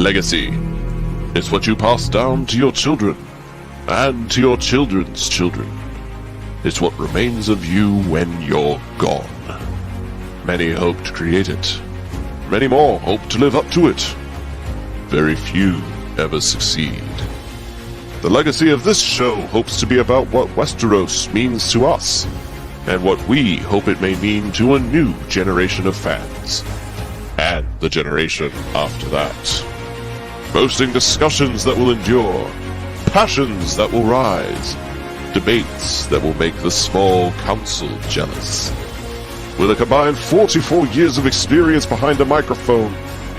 Legacy is what you pass down to your children and to your children's children. It's what remains of you when you're gone. Many hope to create it. Many more hope to live up to it. Very few ever succeed. The legacy of this show hopes to be about what Westeros means to us, and what we hope it may mean to a new generation of fans, and the generation after that. Boasting discussions that will endure, passions that will rise, debates that will make the small council jealous. With a combined 44 years of experience behind a microphone,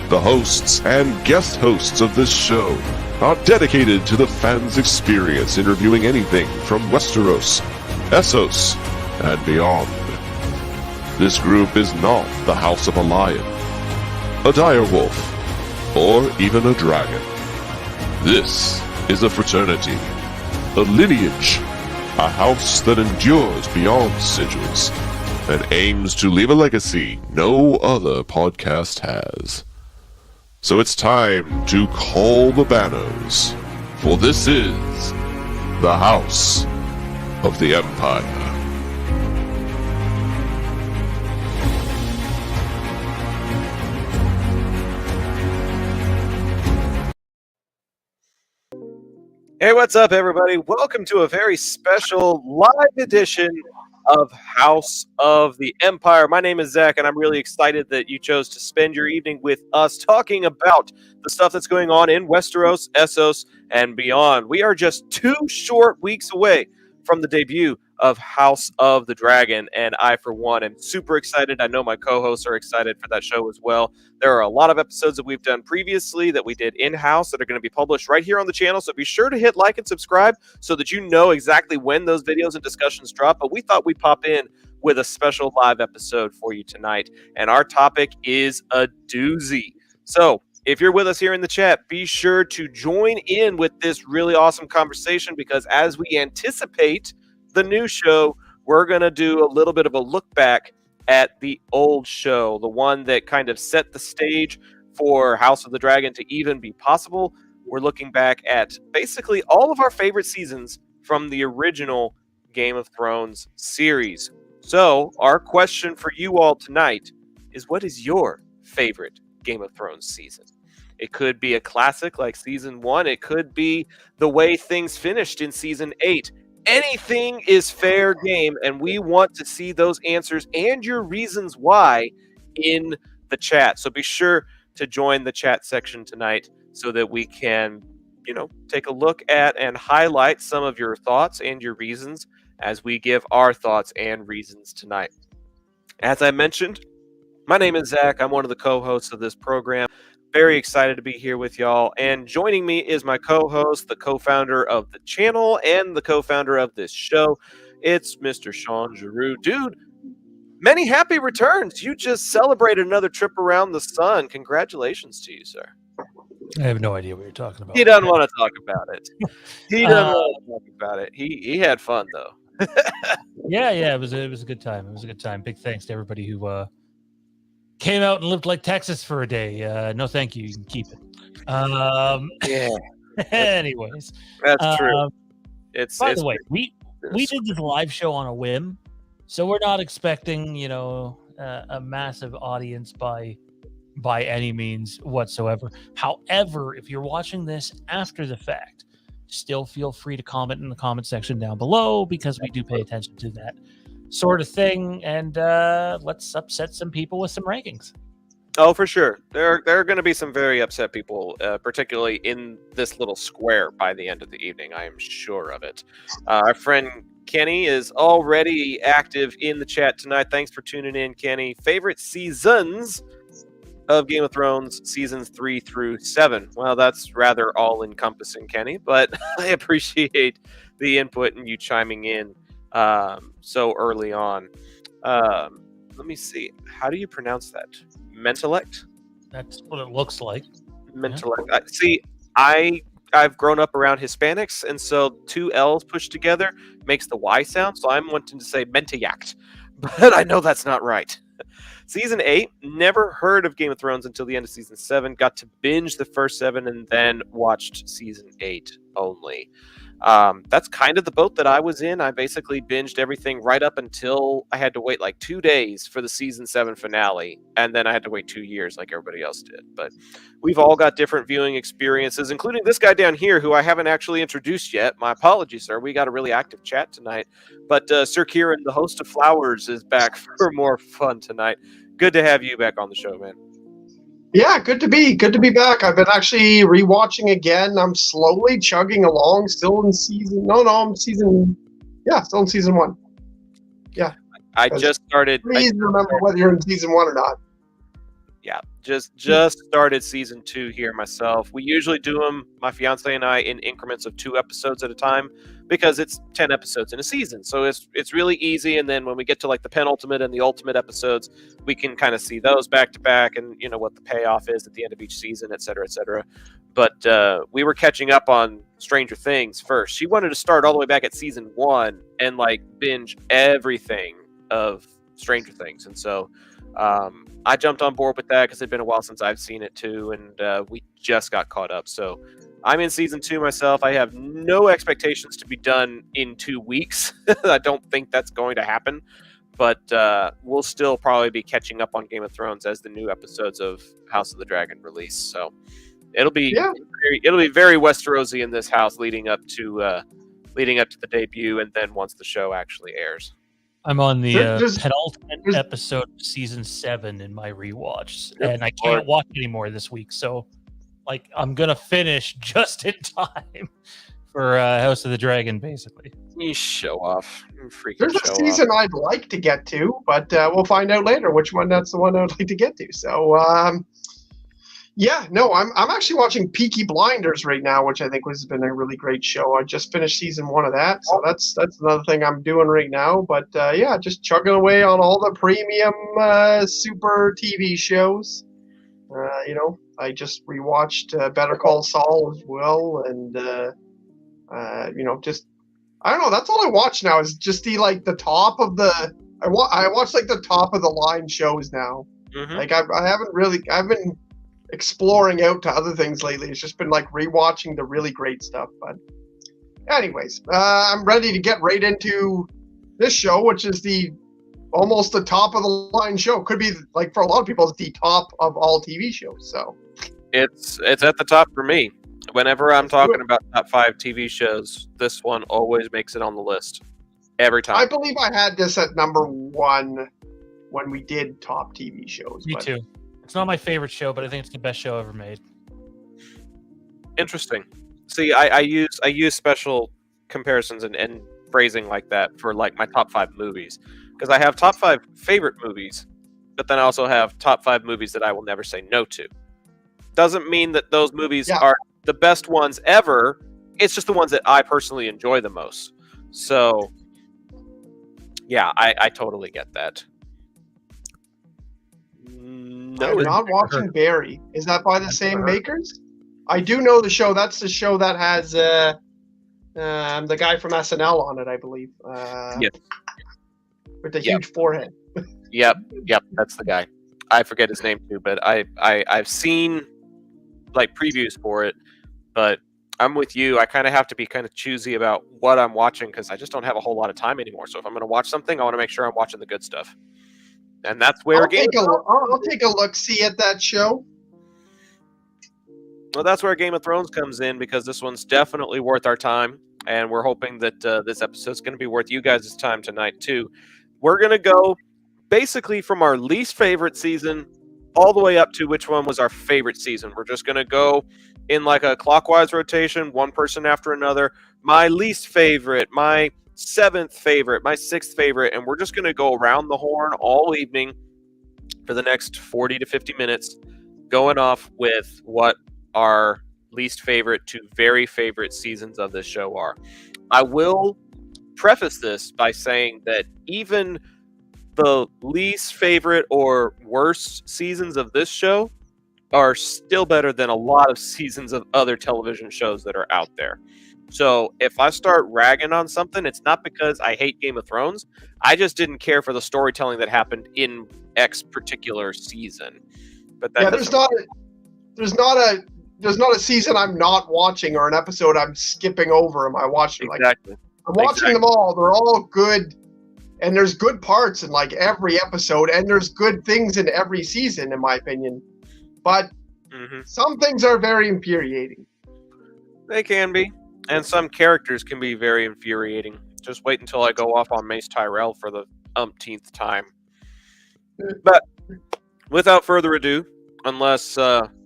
the hosts and guest hosts of this show are dedicated to the fans' experience interviewing anything from Westeros, Essos, and beyond. This group is not the house of a lion, a direwolf, or even a dragon. This is a fraternity, a lineage, a house that endures beyond sigils, and aims to leave a legacy no other podcast has. So it's time to call the Banos, for this is the House of the Empire. Hey, what's up, everybody? Welcome to a very special live edition of House of the Empire. My name is Zach, and I'm really excited that you chose to spend your evening with us talking about the stuff that's going on in Westeros, Essos, and beyond. We are just 2 short weeks away from the debut of House of the Dragon, and I, for one, am super excited. I know my co-hosts are excited for that show as well. There are a lot of episodes that we've done previously that we did in-house that are going to be published right here on the channel, so be sure to hit like and subscribe so that you know exactly when those videos and discussions drop. But we thought we'd pop in with a special live episode for you tonight, and our topic is a doozy. So if you're with us here in the chat, be sure to join in with this really awesome conversation, because as we anticipate the new show, we're going to do a little bit of a look back at the old show, the one that kind of set the stage for House of the Dragon to even be possible. We're looking back at basically all of our favorite seasons from the original Game of Thrones series. So our question for you all tonight is, what is your favorite Game of Thrones season? It could be a classic like season 1. It could be the way things finished in season 8. Anything is fair game, and we want to see those answers and your reasons why in the chat. So be sure to join the chat section tonight so that we can, take a look at and highlight some of your thoughts and your reasons as we give our thoughts and reasons tonight. As I mentioned, my name is Zach. I'm one of the co-hosts of this program. Very excited to be here with y'all. And joining me is my co-host, the co-founder of the channel and the co-founder of this show. It's Mr. Sean Giroux. Dude, many happy returns. You just celebrated another trip around the sun. Congratulations to you, sir. I have no idea what you're talking about. He doesn't want to talk about it. He doesn't want to talk about it. He had fun, though. Yeah, it was a good time. It was a good time. Big thanks to everybody who came out and lived like Texas for a day. No, thank you. You can keep it. Yeah. Anyways, That's true. By the way, we did this live show on a whim, so we're not expecting a massive audience by any means whatsoever. However, if you're watching this after the fact, still feel free to comment in the comment section down below, because we do pay attention to that sort of thing, and let's upset some people with some rankings. Oh, for sure. There are going to be some very upset people, particularly in this little square by the end of the evening. I am sure of it. Our friend Kenny is already active in the chat tonight. Thanks for tuning in, Kenny. Favorite seasons of Game of Thrones, seasons 3 through 7. Well, that's rather all-encompassing, Kenny, but I appreciate the input and you chiming in so early on. Let me see. How do you pronounce that? Mentellect? That's what it looks like. Mentellect. Yeah. See, I've grown up around Hispanics, and so 2 L's pushed together makes the Y sound, so I'm wanting to say Mentiact. But I know that's not right. Season 8, never heard of Game of Thrones until the end of Season 7. Got to binge the first 7 and then watched Season 8 only. That's kind of the boat that I was in. I basically binged everything right up until I had to wait like 2 days for the Season 7 finale. And then I had to wait 2 years like everybody else did. But we've all got different viewing experiences, including this guy down here who I haven't actually introduced yet. My apologies, sir. We got a really active chat tonight. But Sir Kieran, the host of Flowers, is back for more fun tonight. Good to have you back on the show, man. Yeah, good to be back. I've been actually rewatching again. I'm slowly chugging along, still in season. I'm still in season 1. Yeah, I just started. Please remember whether you're in season 1 or not. Yeah, just started season 2 here myself. We usually do them, my fiance and I, in increments of 2 episodes at a time because it's 10 episodes in a season. So it's really easy. And then when we get to like the penultimate and the ultimate episodes, we can kind of see those back to back and you know what the payoff is at the end of each season, et cetera, et cetera. But we were catching up on Stranger Things first. She wanted to start all the way back at season 1 and like binge everything of Stranger Things. And so I jumped on board with that because it'd been a while since I've seen it too, and we just got caught up. So I'm in season 2 myself. I have no expectations to be done in 2 weeks. I don't think that's going to happen, but we'll still probably be catching up on Game of Thrones as the new episodes of House of the Dragon release. So it'll be very Westerosi in this house leading up to the debut, and then once the show actually airs. I'm on the penultimate episode of season 7 in my rewatch, and I can't watch anymore this week. So, like, I'm gonna finish just in time for House of the Dragon, basically. You show off. There's a season I'd like to get to, but we'll find out later which one that's the one I'd like to get to. So, I'm actually watching Peaky Blinders right now, which I think has been a really great show. I just finished season 1 of that, so that's another thing I'm doing right now. But just chugging away on all the premium super TV shows. I just rewatched Better Call Saul as well, and just I don't know. That's all I watch now is just the top of the. I watch like the top of the line shows now. Mm-hmm. Like I've been exploring out to other things lately. It's just been like rewatching the really great stuff. But anyways, I'm ready to get right into this show, which is almost the top of the line show. Could be like for a lot of people, it's the top of all TV shows. So it's at the top for me. Whenever I'm talking about top 5 TV shows, this one always makes it on the list every time. I believe I had this at number 1 when we did top TV shows. Me too. It's not my favorite show, but I think it's the best show ever made. Interesting. See, I use special comparisons and phrasing like that for like my top 5 movies because I have top 5 favorite movies, but then I also have top 5 movies that I will never say no to. Doesn't mean that those movies are the best ones ever. It's just the ones that I personally enjoy the most. So, yeah, I totally get that. No, I'm not watching Barry. Is that by the same makers? I do know the show. That's the show that has the guy from SNL on it, I believe. Yes. With the huge forehead. Yep, that's the guy. I forget his name too, but I've seen like previews for it, but I'm with you. I kind of have to be kind of choosy about what I'm watching because I just don't have a whole lot of time anymore. So if I'm going to watch something, I want to make sure I'm watching the good stuff. And that's where I'll take a look-see at that show. Well, that's where Game of Thrones comes in because this one's definitely worth our time, and we're hoping that this episode's going to be worth you guys' time tonight too. We're going to go basically from our least favorite season all the way up to which one was our favorite season. We're just going to go in like a clockwise rotation, one person after another. My least favorite, my 7th favorite, my 6th favorite, and we're just going to go around the horn all evening for the next 40 to 50 minutes, going off with what our least favorite to very favorite seasons of this show are. I will preface this by saying that even the least favorite or worst seasons of this show are still better than a lot of seasons of other television shows that are out there. So if I start ragging on something, it's not because I hate Game of Thrones. I just didn't care for the storytelling that happened in X particular season. But that there's not a season I'm not watching or an episode I'm skipping over. Am I watching? Exactly. I'm watching them all. They're all good, and there's good parts in like every episode, and there's good things in every season, in my opinion. But some things are very infuriating. They can be. And some characters can be very infuriating. Just wait until I go off on Mace Tyrell for the umpteenth time. But without further ado, unless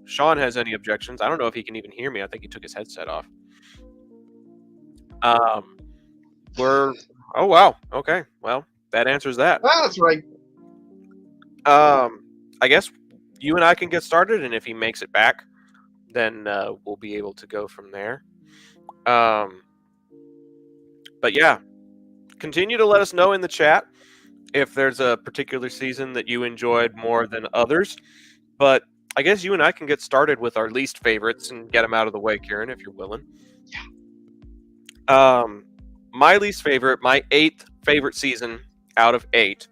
Sean has any objections, I don't know if he can even hear me. I think he took his headset off. Oh, wow. Okay. Well, that answers that. That's right. I guess you and I can get started, and if he makes it back, then we'll be able to go from there. But yeah, continue to let us know in the chat if there's a particular season that you enjoyed more than others. But I guess you and I can get started with our least favorites and get them out of the way, Kieran, if you're willing. Yeah. My least favorite, my 8th favorite season out of 8.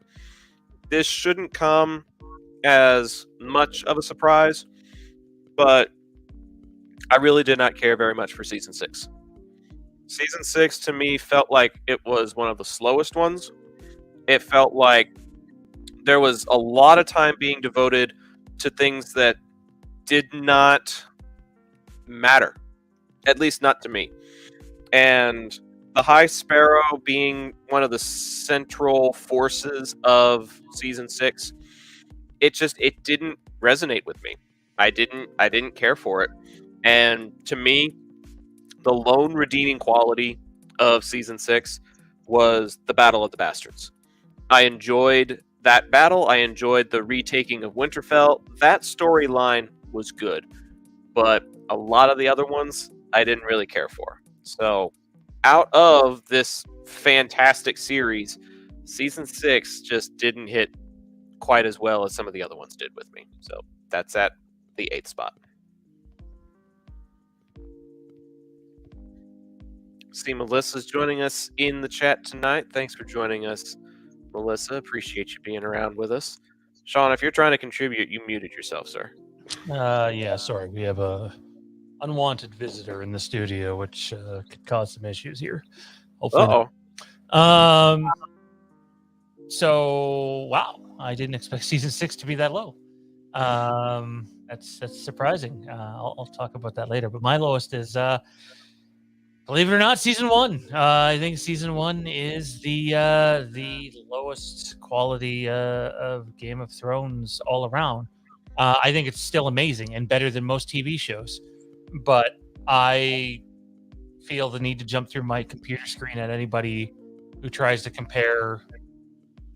This shouldn't come as much of a surprise, but I really did not care very much for season 6. Season 6 to me felt like it was one of the slowest ones. It felt like there was a lot of time being devoted to things that did not matter, at least not to me. And the High Sparrow being one of the central forces of season 6, it didn't resonate with me. I didn't care for it. And to me, the lone redeeming quality of season 6 was the Battle of the Bastards. I enjoyed that battle. I enjoyed the retaking of Winterfell. That storyline was good, but a lot of the other ones I didn't really care for. So out of this fantastic series, season 6 just didn't hit quite as well as some of the other ones did with me. So that's at the 8th spot. See, Melissa's joining us in the chat tonight. Thanks for joining us, Melissa. Appreciate you being around with us. Sean, if you're trying to contribute, you muted yourself, sir. Yeah, sorry. We have a unwanted visitor in the studio, which could cause some issues here. Hopefully not. So, wow. I didn't expect season 6 to be that low. That's surprising. I'll talk about that later. But my lowest is... believe it or not, season 1. I think season 1 is the lowest quality of Game of Thrones all around. I think it's still amazing and better than most TV shows, but I feel the need to jump through my computer screen at anybody who tries to compare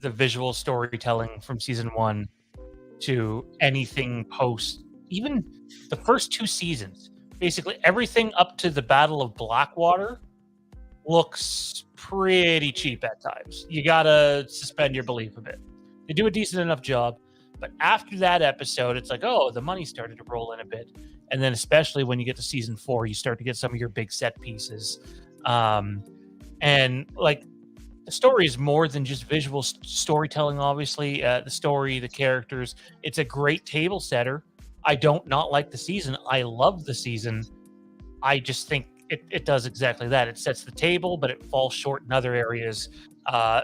the visual storytelling from season 1 to anything post, even the first 2 seasons. Basically, everything up to the Battle of Blackwater looks pretty cheap at times. You gotta suspend your belief a bit. They do a decent enough job, but after that episode, it's like, oh, the money started to roll in a bit. And then especially when you get to season 4, you start to get some of your big set pieces. And like, the story is more than just visual storytelling, obviously. The story, the characters, it's a great table setter. I don't not like the season. I love the season. I just think it does exactly that. It sets the table, but it falls short in other areas.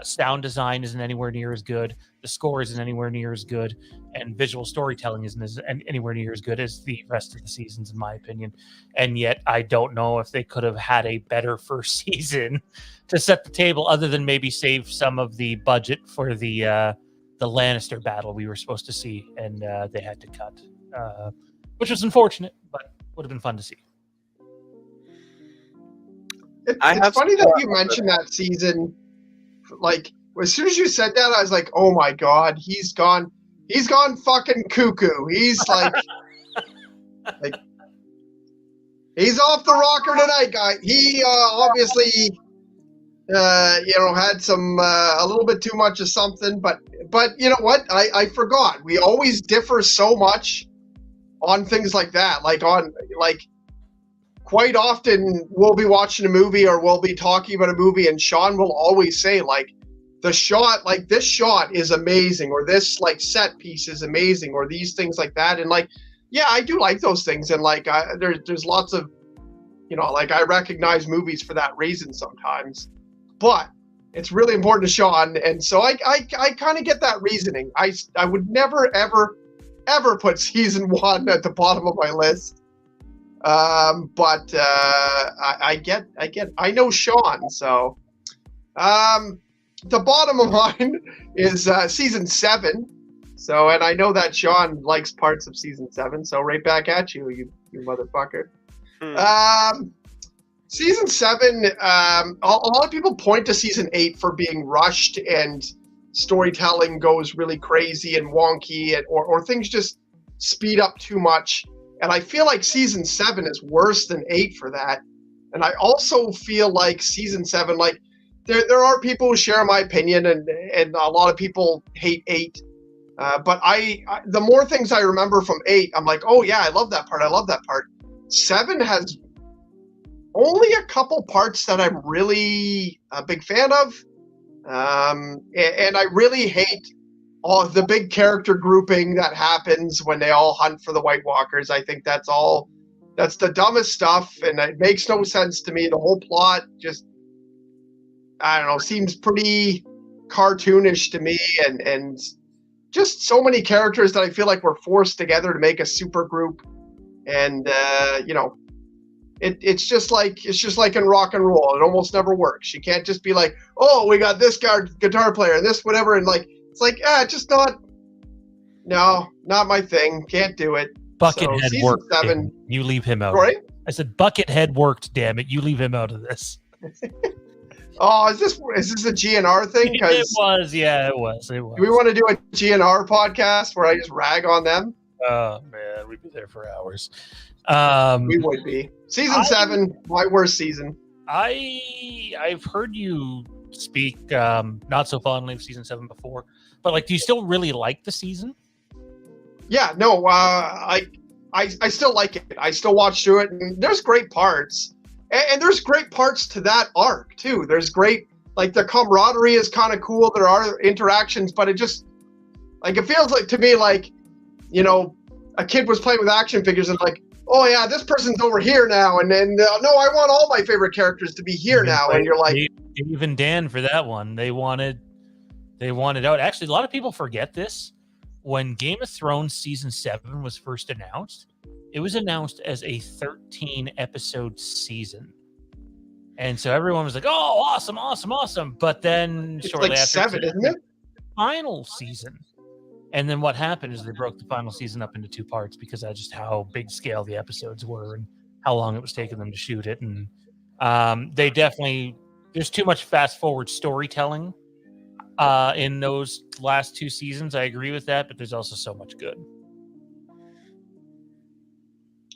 Sound design isn't anywhere near as good. The score isn't anywhere near as good. And visual storytelling isn't anywhere near as good as the rest of the seasons, in my opinion. And yet, I don't know if they could have had a better first season to set the table, other than maybe save some of the budget for the Lannister battle we were supposed to see, and they had to cut. Which was unfortunate, but would have been fun to see. It's funny that you mentioned that season. Like, as soon as you said that, I was like, "Oh my god, he's gone fucking cuckoo." He's like, he's off the rocker tonight, guy. He obviously, had some a little bit too much of something, but you know what? I forgot. We always differ so much on things like that, quite often we'll be watching a movie or we'll be talking about a movie, and Sean will always say, like, the shot, like, this shot is amazing, or this, like, set piece is amazing, or these things like that. And, like, yeah, I do like those things. And, like, there's lots of, you know, like, I recognize movies for that reason sometimes. But it's really important to Sean. And so I kind of get that reasoning. I would never, ever, ever put season 1 at the bottom of my list. But I know Sean, so the bottom of mine is season 7. So, and I know that Sean likes parts of season 7, so right back at you, you motherfucker. Season 7, a lot of people point to season 8 for being rushed and storytelling goes really crazy and wonky, or things just speed up too much. And I feel like season 7 is worse than 8 for that. And I also feel like season 7, like, there are people who share my opinion, and a lot of people hate 8. But I the more things I remember from 8, I'm like, oh yeah, I love that part. 7 has only a couple parts that I'm really a big fan of. And I really hate all the big character grouping that happens when they all hunt for the White Walkers. I think that's the dumbest stuff, and it makes no sense to me. The whole plot just, I don't know, seems pretty cartoonish to me, and just so many characters that I feel like were forced together to make a super group. And you know, it's just like in rock and roll, it almost never works. You can't just be like, oh, we got this guitar player and this whatever, and like, it's like, just not my thing. Can't do it. Buckethead so, worked. 7, you leave him out. Right? I said Buckethead worked. Damn it! You leave him out of this. Oh, is this a GNR thing? It was. Yeah, it was. Do we want to do a GNR podcast where I just rag on them? Oh man, we'd be there for hours. We would be. Season 7, my worst season. I've heard you speak not so fondly of season 7 before, but like, do you still really like the season? Yeah, no, I still like it. I still watch through it, and there's great parts. And there's great parts to that arc, too. There's great, like, the camaraderie is kind of cool. There are interactions, but it just, like, it feels like, to me, like, you know, a kid was playing with action figures and like, oh, yeah, this person's over here now. And then, no, I want all my favorite characters to be here now. And you're like... Even Dan, for that one, they wanted out. Actually, a lot of people forget this. When Game of Thrones season 7 was first announced, it was announced as a 13-episode season. And so everyone was like, oh, awesome. But then it's shortly like after, 7, isn't it? Final season. And then what happened is they broke the final season up into 2 parts because that's just how big scale the episodes were and how long it was taking them to shoot it. And they definitely, there's too much fast forward storytelling in those last 2 seasons. I agree with that, but there's also so much good.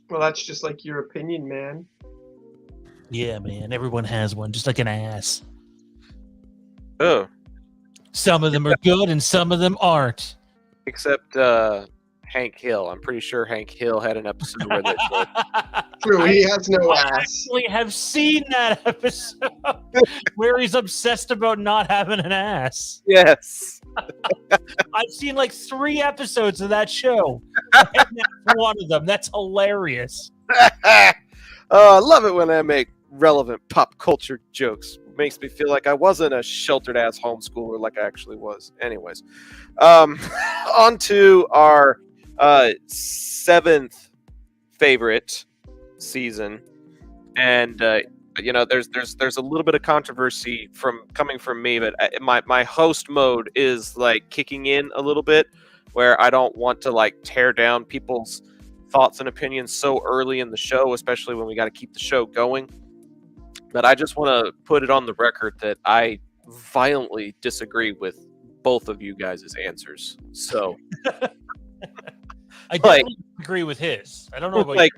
Well, that's just like your opinion, man. Yeah, man. Everyone has one, just like an ass. Oh. Some of them are good and some of them aren't. Except Hank Hill. I'm pretty sure Hank Hill had an episode where they said... True, he has no ass. I actually have seen that episode where he's obsessed about not having an ass. Yes. I've seen like 3 episodes of that show. And that's one of them. That's hilarious. I love it when I make relevant pop culture jokes. Makes me feel like I wasn't a sheltered ass homeschooler like I actually was. Anyways, on to our 7th favorite season, and you know, there's a little bit of controversy coming from me, but my host mode is like kicking in a little bit, where I don't want to like tear down people's thoughts and opinions so early in the show, especially when we got to keep the show going. But I just want to put it on the record that I violently disagree with both of you guys' answers. So I definitely agree with his. I don't know about like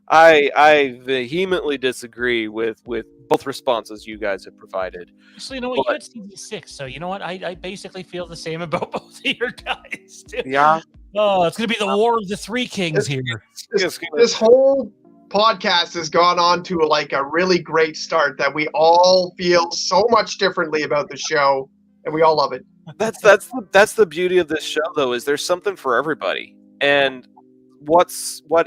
I vehemently disagree with both responses you guys have provided. Actually, you know what? You had season 6, so you know what? I basically feel the same about both of your guys too. Yeah. Oh, it's gonna be the war of the 3 kings here. This whole podcast has gone on to like a really great start that we all feel so much differently about the show, and we all love it. That's the beauty of this show, though, is there's something for everybody, and what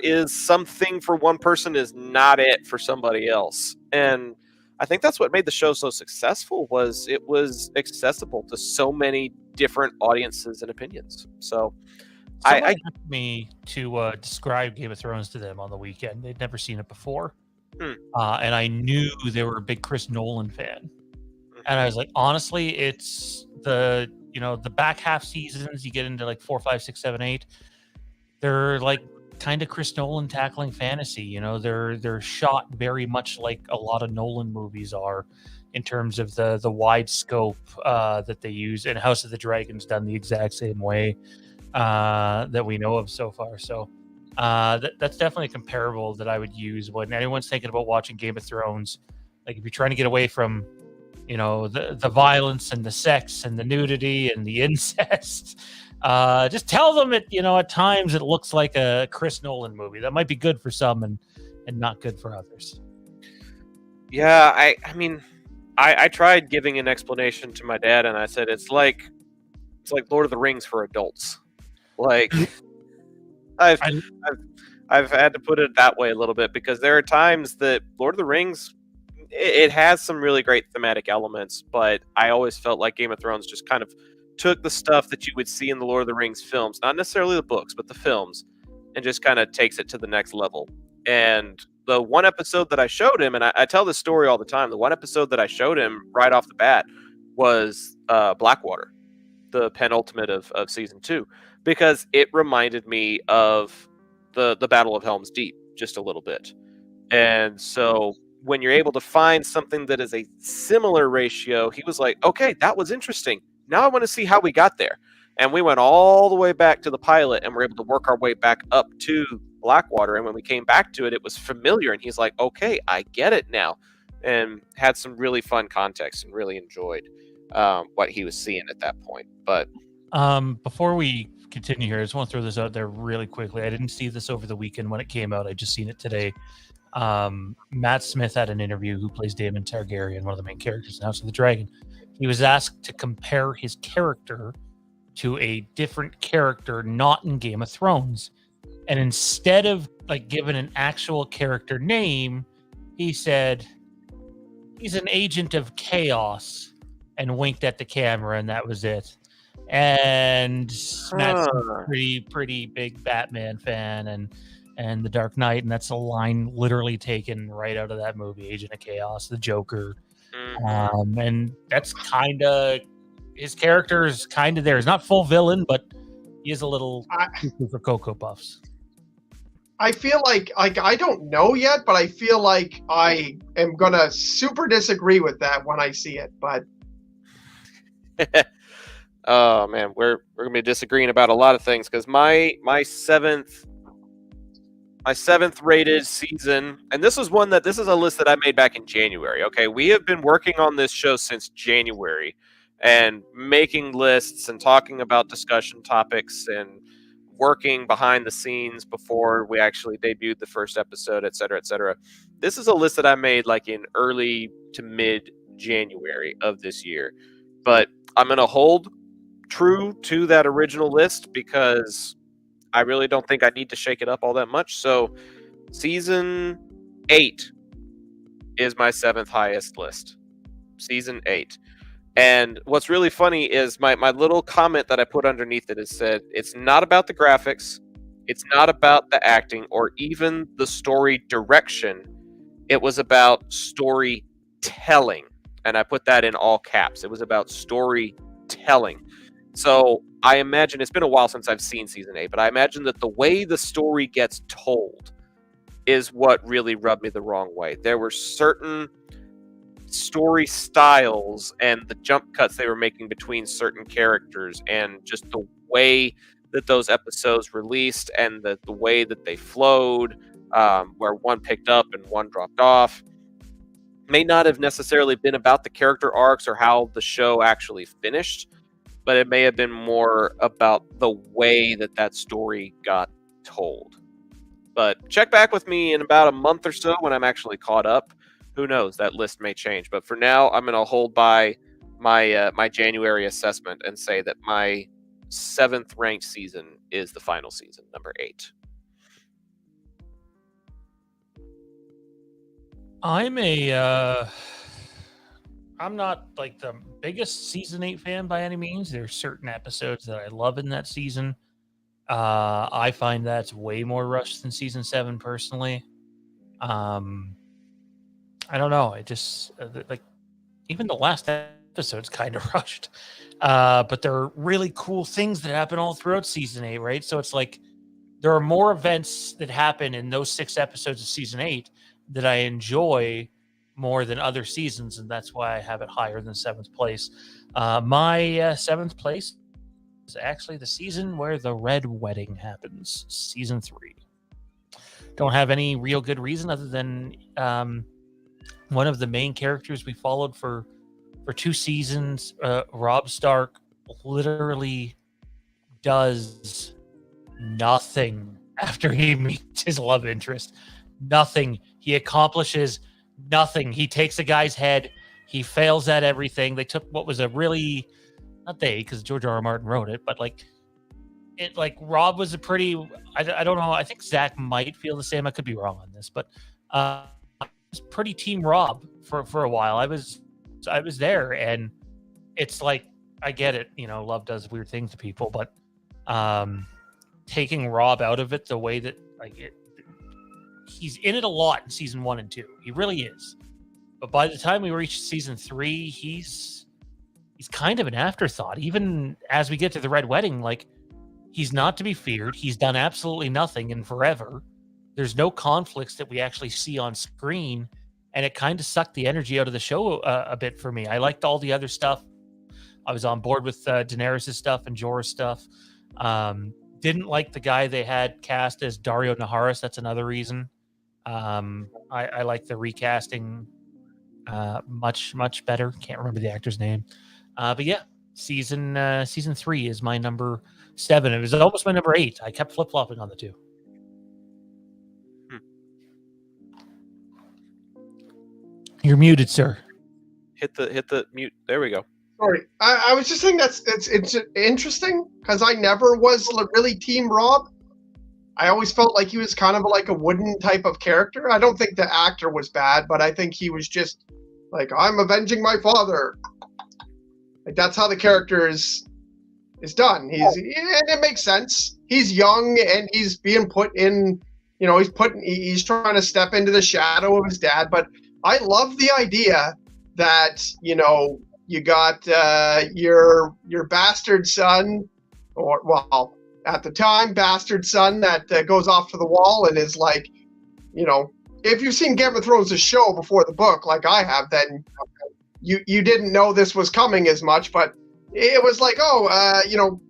is something for one person is not it for somebody else. And I think that's what made the show so successful, was it was accessible to so many different audiences and opinions. So Someone asked me to describe Game of Thrones to them on the weekend. They'd never seen it before. And I knew they were a big Chris Nolan fan. And I was like, honestly, it's the back half seasons, you get into like 4, 5, 6, 7, 8. They're like kind of Chris Nolan tackling fantasy. They're shot very much like a lot of Nolan movies are, in terms of the wide scope that they use. And House of the Dragon's done the exact same way that we know of so far. So that's definitely comparable that I would use when anyone's thinking about watching Game of Thrones. Like if you're trying to get away from the violence and the sex and the nudity and the incest, just tell them at times it looks like a Chris Nolan movie. That might be good for some and not good for others. Yeah, I mean, I tried giving an explanation to my dad, and I said it's like Lord of the Rings for adults. Like I've had to put it that way a little bit, because there are times that Lord of the Rings, it has some really great thematic elements, but I always felt like Game of Thrones just kind of took the stuff that you would see in the Lord of the Rings films, not necessarily the books, but the films, and just kind of takes it to the next level. And the one episode that I showed him, and I tell this story all the time, the one episode that I showed him right off the bat was Blackwater, the penultimate of season 2, because it reminded me of the Battle of Helm's Deep just a little bit. And so when you're able to find something that is a similar ratio, he was like, okay, that was interesting. Now I want to see how we got there. And we went all the way back to the pilot, and we're able to work our way back up to Blackwater. And when we came back to it, it was familiar. And he's like, okay, I get it now. And had some really fun context and really enjoyed what he was seeing at that point. But before we continue here, I just want to throw this out there really quickly. I didn't see this over the weekend when it came out. I just seen it today. Matt Smith had an interview, who plays Daemon Targaryen, one of the main characters in House of the Dragon. He was asked to compare his character to a different character not in Game of Thrones. And instead of like giving an actual character name, he said he's an agent of chaos and winked at the camera, and that was it. And Matt's a pretty big Batman fan and the Dark Knight, and that's a line literally taken right out of that movie, Agent of Chaos, the Joker. And that's kind of his character is kind of there. He's not full villain, but he is a little for Cocoa Puffs. I feel like I don't know yet, but I feel like I am gonna super disagree with that when I see it. But oh man, we're gonna be disagreeing about a lot of things, because my seventh rated season, and this is a list that I made back in January. Okay, we have been working on this show since January and making lists and talking about discussion topics and working behind the scenes before we actually debuted the first episode, et cetera, et cetera. This is a list that I made like in early to mid January of this year, but I'm going to hold true to that original list because I really don't think I need to shake it up all that much. So season 8 is my 7th highest list. Season 8. And what's really funny is my little comment that I put underneath it is said, it's not about the graphics, it's not about the acting, or even the story direction. It was about storytelling. And I put that in all caps. It was about storytelling. So I imagine, it's been a while since I've seen season 8, but I imagine that the way the story gets told is what really rubbed me the wrong way. There were certain story styles and the jump cuts they were making between certain characters, and just the way that those episodes released and the way that they flowed, where one picked up and one dropped off, may not have necessarily been about the character arcs or how the show actually finished, but it may have been more about the way that story got told. But check back with me in about a month or so when I'm actually caught up. Who knows? That list may change. But for now, I'm going to hold by my January assessment and say that my 7th ranked season is the final season, number 8. I'm not like the biggest season 8 fan by any means. There's certain episodes that I love in that season. I find that's way more rushed than season 7 personally. I don't know. It just like even the last episode's kind of rushed. But there are really cool things that happen all throughout season 8, right? So it's like there are more events that happen in those 6 episodes of season 8 that I enjoy more than other seasons, and that's why I have it higher than 7th place. My 7th place is actually the season where the Red Wedding happens, season 3. Don't have any real good reason other than one of the main characters we followed for 2 seasons, Robb Stark, literally does nothing after he meets his love interest. Nothing. He accomplishes nothing. He takes a guy's head. He fails at everything. They took what was a really, not they, because George R. R. Martin wrote it, but like Robb was a pretty, I don't know. I think Zach might feel the same. I could be wrong on this, but I was pretty team Robb for a while. I was there, and it's like, I get it. You know, love does weird things to people, but taking Robb out of it the way that he's in it a lot in season 1 and 2. He really is. But by the time we reach season 3, he's kind of an afterthought. Even as we get to the Red Wedding, like, he's not to be feared. He's done absolutely nothing in forever. There's no conflicts that we actually see on screen, and it kind of sucked the energy out of the show a bit for me. I liked all the other stuff. I was on board with Daenerys' stuff and Jorah's stuff. Didn't like the guy they had cast as Dario Naharis. That's another reason. I like the recasting much better. Can't remember the actor's name. But yeah, season 3 is my number 7. It was almost my number 8. I kept flip-flopping on the 2. You're muted, sir. Hit the mute. There we go. Sorry, I was just saying it's interesting because I never was really team Robb. I always felt like he was kind of like a wooden type of character. I don't think the actor was bad, but I think he was just like, I'm avenging my father. Like, that's how the character is done. And it makes sense. He's young and he's being put in, you know, he's trying to step into the shadow of his dad. But I love the idea that, you know, you got your bastard son, or, well, at the time, bastard son that goes off to the wall and is like, you know, if you've seen Game of Thrones, the show before the book, like I have, then you didn't know this was coming as much, but it was like, you know,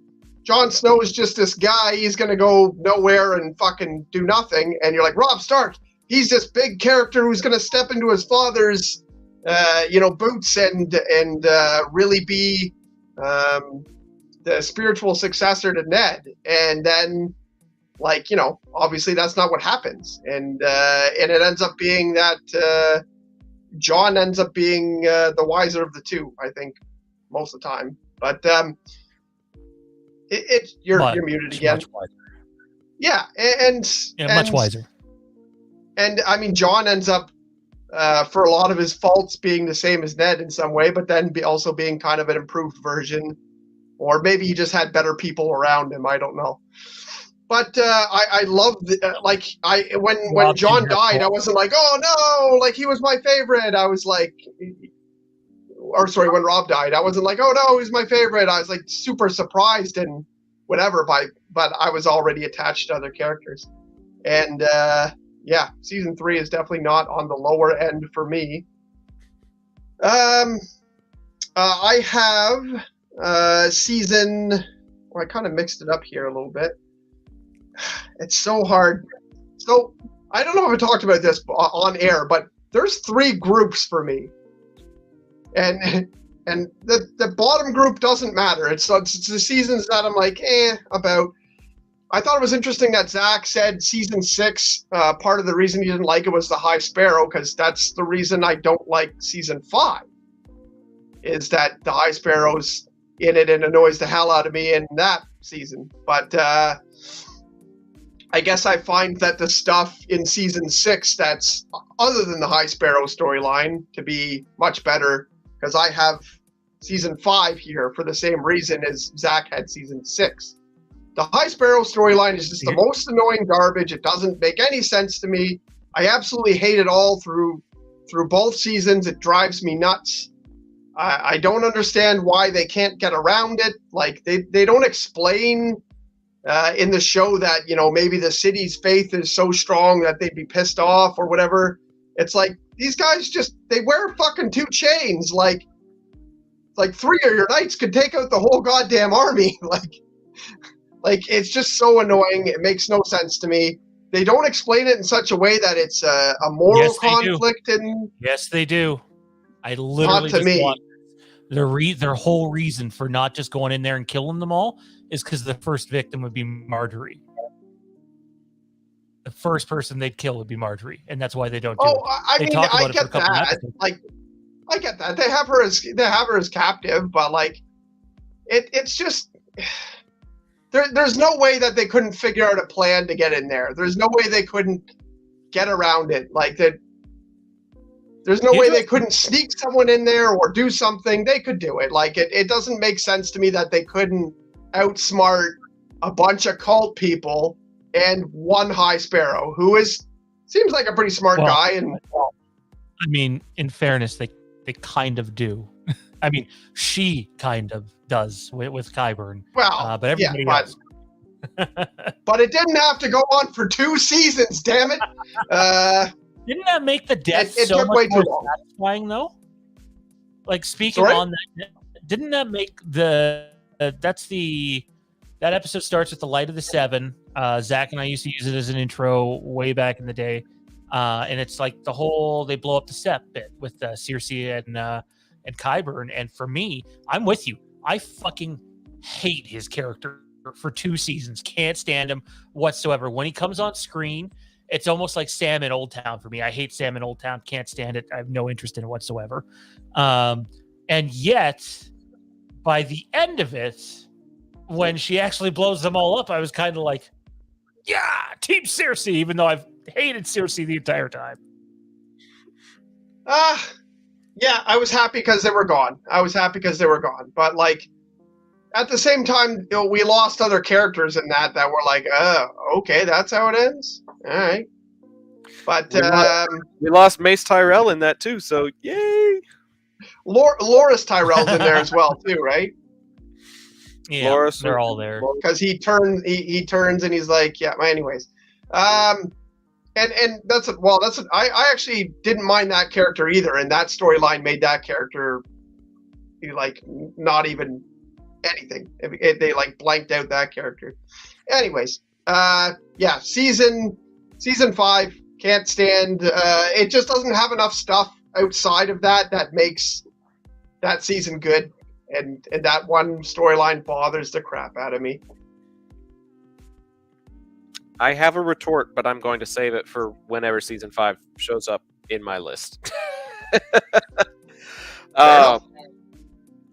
Jon Snow is just this guy. He's going to go nowhere and fucking do nothing. And you're like, Robb Stark, he's this big character who's going to step into his father's, you know, boots and really be the spiritual successor to Ned. And then, like, you know, obviously that's not what happens. And it ends up being that Jon ends up being the wiser of the two, I think, most of the time. But you're muted again. Much wiser. Yeah, and much wiser. And I mean, Jon ends up for a lot of his faults being the same as Ned in some way, but then also being kind of an improved version, or maybe he just had better people around him. I don't know. But I love when Jon died, I wasn't like, oh no, like he was my favorite. I was like, or sorry, when Robb died, I wasn't like, oh no, he's my favorite. I was like super surprised and whatever, but I was already attached to other characters. And yeah, season 3 is definitely not on the lower end for me. I have season. Well, I kind of mixed it up here a little bit. It's so hard. So I don't know if I talked about this on air, but there's 3 groups for me, and the bottom group doesn't matter. It's the seasons that I'm like about. I thought it was interesting that Zach said season 6, part of the reason he didn't like it was the High Sparrow, because that's the reason I don't like season 5, is that the High Sparrow's in it and annoys the hell out of me in that season. But I guess I find that the stuff in season 6 that's other than the High Sparrow storyline to be much better, because I have season 5 here for the same reason as Zach had season 6. The High Sparrow storyline is just the most annoying garbage. It doesn't make any sense to me. I absolutely hate it all through both seasons. It drives me nuts. I don't understand why they can't get around it. Like, they don't explain in the show that, you know, maybe the city's faith is so strong that they'd be pissed off or whatever. It's like, these guys they wear fucking 2 chains. Like 3 of your knights could take out the whole goddamn army. Like, it's just so annoying. It makes no sense to me. They don't explain it in such a way that it's a moral conflict. Yes, they do. I literally not to me. Want their whole reason for not just going in there and killing them all is because the first victim would be Marjorie. The first person they'd kill would be Marjorie, and that's why they don't do it. I mean, I get that. Like, I get that. They have her as captive, but like, it's just. There's no way that they couldn't figure out a plan to get in there. There's no way they couldn't get around it. Like, there's no way they couldn't sneak someone in there or do something. They could do it. Like, it doesn't make sense to me that they couldn't outsmart a bunch of cult people and one High Sparrow, who seems like a pretty smart guy. And I mean, in fairness, they kind of do. I mean, she kind of does with Qyburn. Well, but everybody else. But it didn't have to go on for 2 seasons, damn it. Didn't that make the death it so took much way more too long. satisfying, though? Like, speaking Sorry? on that, didn't that make that episode starts with the Light of the Seven. Zach and I used to use it as an intro way back in the day. And it's like the whole, they blow up the Sept bit with Cersei and Qyburn. And for me, I'm with you. I fucking hate his character for 2 seasons. Can't stand him whatsoever. When he comes on screen, it's almost like Sam in Old Town for me. I hate Sam in Old Town. Can't stand it. I have no interest in it whatsoever. And yet, by the end of it, when she actually blows them all up, I was kind of like, yeah, Team Cersei, even though I've hated Cersei the entire time. Yeah, I was happy because they were gone. But, like, at the same time, you know, we lost other characters in that were like, okay, that's how it ends? All right. But we lost Mace Tyrell in that, too, so yay! Loras Tyrell's in there as well, too, right? Yeah, Loras, they're all there. Because he turns and he's like, yeah, anyways. And I actually didn't mind that character either, and that storyline made that character like not even anything. They like blanked out that character. Anyways, yeah, season 5 can't stand. It just doesn't have enough stuff outside of that makes that season good, and that one storyline bothers the crap out of me. I have a retort, but I'm going to save it for whenever season 5 shows up in my list.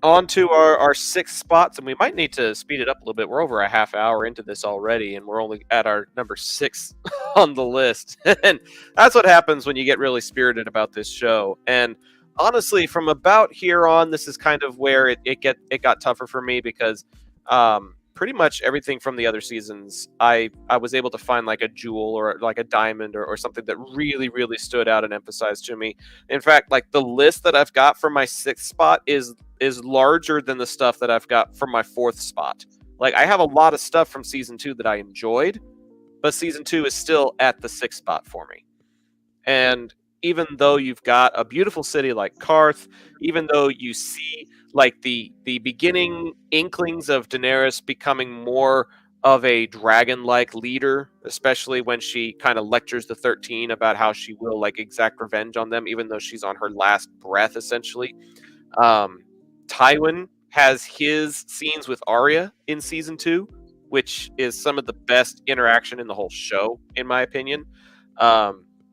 On to our 6 spots, and we might need to speed it up a little bit. We're over a half hour into this already, and we're only at our number 6 on the list. And that's what happens when you get really spirited about this show. And honestly, from about here on, this is kind of where it got tougher for me, because pretty much everything from the other seasons, I was able to find like a jewel or like a diamond or something that really, really stood out and emphasized to me. In fact, like the list that I've got for my 6th spot is larger than the stuff that I've got for my 4th spot. Like, I have a lot of stuff from season 2 that I enjoyed, but season 2 is still at the 6th spot for me. And even though you've got a beautiful city like Karth, even though you see like the beginning inklings of Daenerys becoming more of a dragon-like leader, especially when she kind of lectures the 13 about how she will like exact revenge on them, even though she's on her last breath, essentially. Tywin has his scenes with Arya in season 2, which is some of the best interaction in the whole show, in my opinion.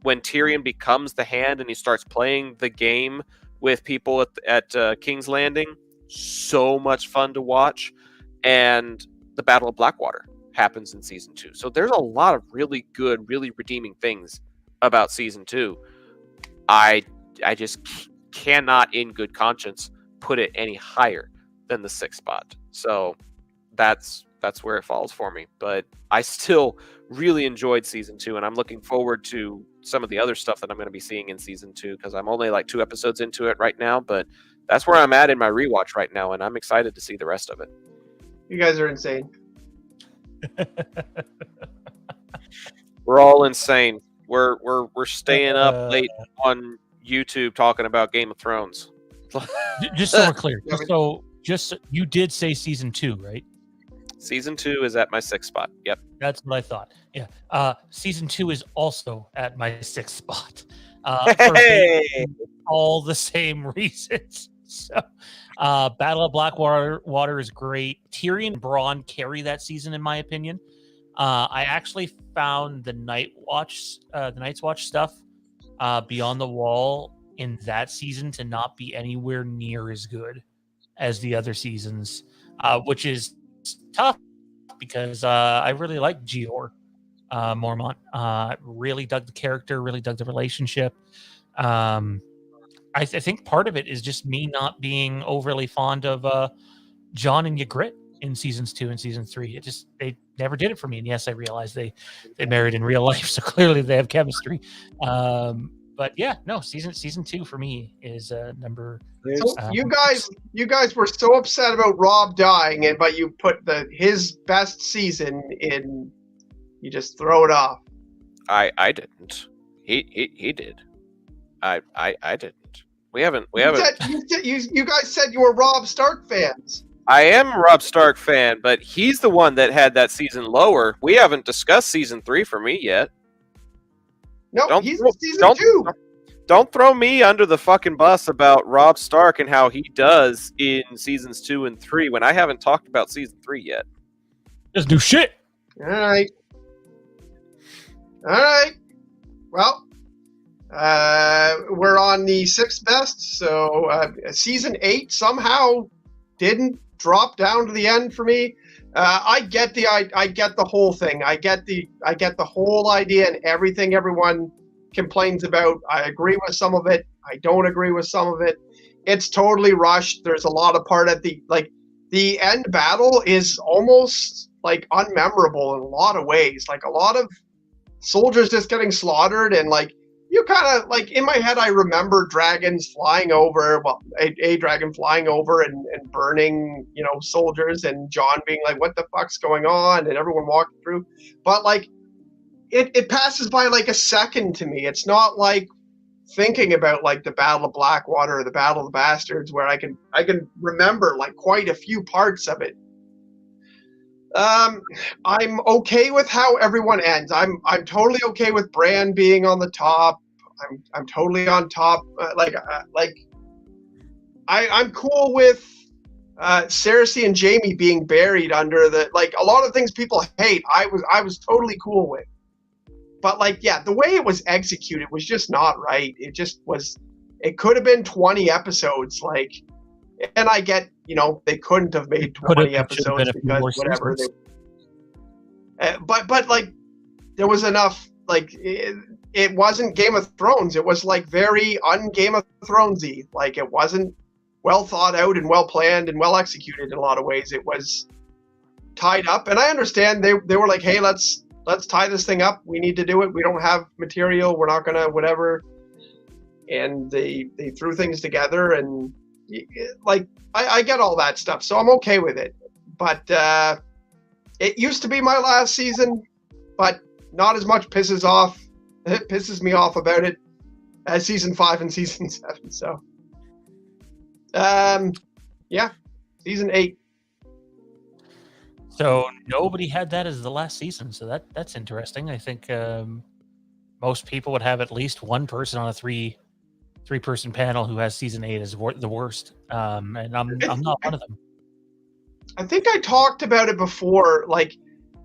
When Tyrion becomes the Hand and he starts playing the game with people at King's Landing, so much fun to watch. And the Battle of Blackwater happens in season 2. So there's a lot of really good, really redeeming things about season 2. I just cannot, in good conscience, put it any higher than the 6th spot. So that's where it falls for me. But I still really enjoyed season 2, and I'm looking forward to some of the other stuff that I'm going to be seeing in season 2, because I'm only like 2 episodes into it right now. But that's where I'm at in my rewatch right now, and I'm excited to see the rest of it. You guys are insane. We're all insane. We're staying up late on YouTube talking about Game of Thrones. Just so we're clear, just you did say season 2, right? Season 2 is at my 6th spot. Yep. That's what I thought. Yeah. Season 2 is also at my 6th spot. Hey! For all the same reasons. So, Battle of Blackwater is great. Tyrion and Bronn carry that season, in my opinion. I actually found the Night's Watch stuff Beyond the Wall in that season to not be anywhere near as good as the other seasons, which is tough because I really like Gior Mormont. Really dug the character, really dug the relationship. I think part of it is just me not being overly fond of Jon and Ygritte in seasons 2 and season 3. They never did it for me. And yes, I realize they married in real life, so clearly they have chemistry. But yeah, no, season 2 for me is number. So you guys were so upset about Rob dying, but you put his best season in. You just throw it off. I didn't. He did. I didn't. We haven't. You guys said you were Rob Stark fans. I am a Rob Stark fan, but he's the one that had that season lower. We haven't discussed season 3 for me yet. No, he's in season 2. Don't throw me under the fucking bus about Rob Stark and how he does in seasons 2 and 3 when I haven't talked about season 3 yet. Just do shit. All right. Well, we're on the 6th best, so season 8 somehow didn't drop down to the end for me. I get the whole thing. I get the whole idea and everything everyone complains about. I agree with some of it. I don't agree with some of it. It's totally rushed. There's a lot of part at the end battle is almost like unmemorable in a lot of ways. Like a lot of soldiers just getting slaughtered, and like you kind of like in my head I remember dragons flying over, a dragon flying over and burning, soldiers, and Jon being like, what the fuck's going on, and everyone walking through. But like it passes by like a second to me. It's not like thinking about like the Battle of Blackwater or the Battle of the Bastards where I can remember like quite a few parts of it. I'm okay with how everyone ends. I'm totally okay with Bran being on the top. I'm totally on top. I'm cool with Cersei and Jaime being buried under the a lot of things people hate. I was totally cool with. But the way it was executed was just not right. It just was. It could have been 20 episodes. And I get, they couldn't have made 20 episodes because whatever. But there was enough. It wasn't Game of Thrones. It was very un-Game of Thronesy. It wasn't well thought out and well planned and well executed in a lot of ways. It was tied up, and I understand they were like, hey, let's tie this thing up. We need to do it. We don't have material. We're not gonna whatever. And they threw things together, and I get all that stuff, so I'm okay with it. But it used to be my last season, but not as much pisses me off about it as season 5 and season 7. So season 8. So nobody had that as the last season, so that's interesting. I think most people would have at least one person on a three-person panel who has season 8 as the worst, and I'm not one of them. I think I talked about it before.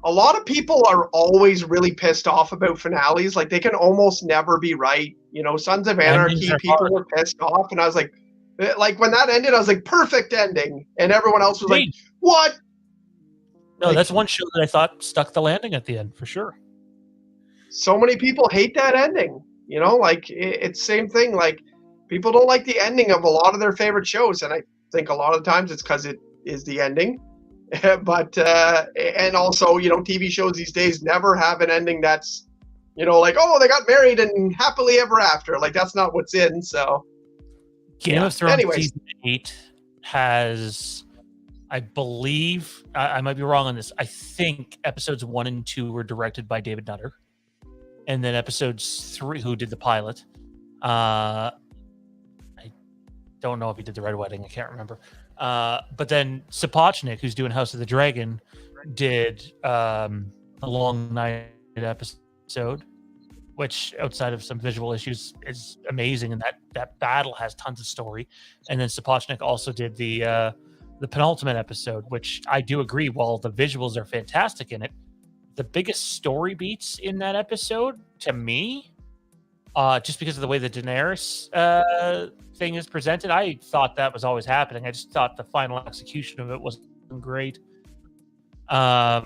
a lot of people are always really pissed off about finales. Like, they can almost never be right. You know, Sons of Anarchy, people were pissed off, and I was like when that ended, I was like, perfect ending, and everyone else was like, what? No, like, that's one show that I thought stuck the landing at the end for sure. So many people hate that ending. You know, like it's same thing. Like, people don't like the ending of a lot of their favorite shows, and I think a lot of times it's because it is the ending. But and also, you know, TV shows these days never have an ending that's, you know, like, oh, they got married and happily ever after. Like, that's not what's in. So Game of Thrones season 8 has, I believe, I might be wrong on this, I think episodes 1 and 2 were directed by David Nutter, and then episodes 3, who did the pilot, I don't know if he did the Red Wedding, I can't remember. But then Sapochnik, who's doing House of the Dragon, did a Long Night episode, which, outside of some visual issues, is amazing, and that battle has tons of story. And then Sapochnik also did the penultimate episode, which I do agree, while the visuals are fantastic in it, the biggest story beats in that episode, to me, just because of the way the Daenerys thing is presented, I thought that was always happening. I just thought the final execution of it wasn't great. Was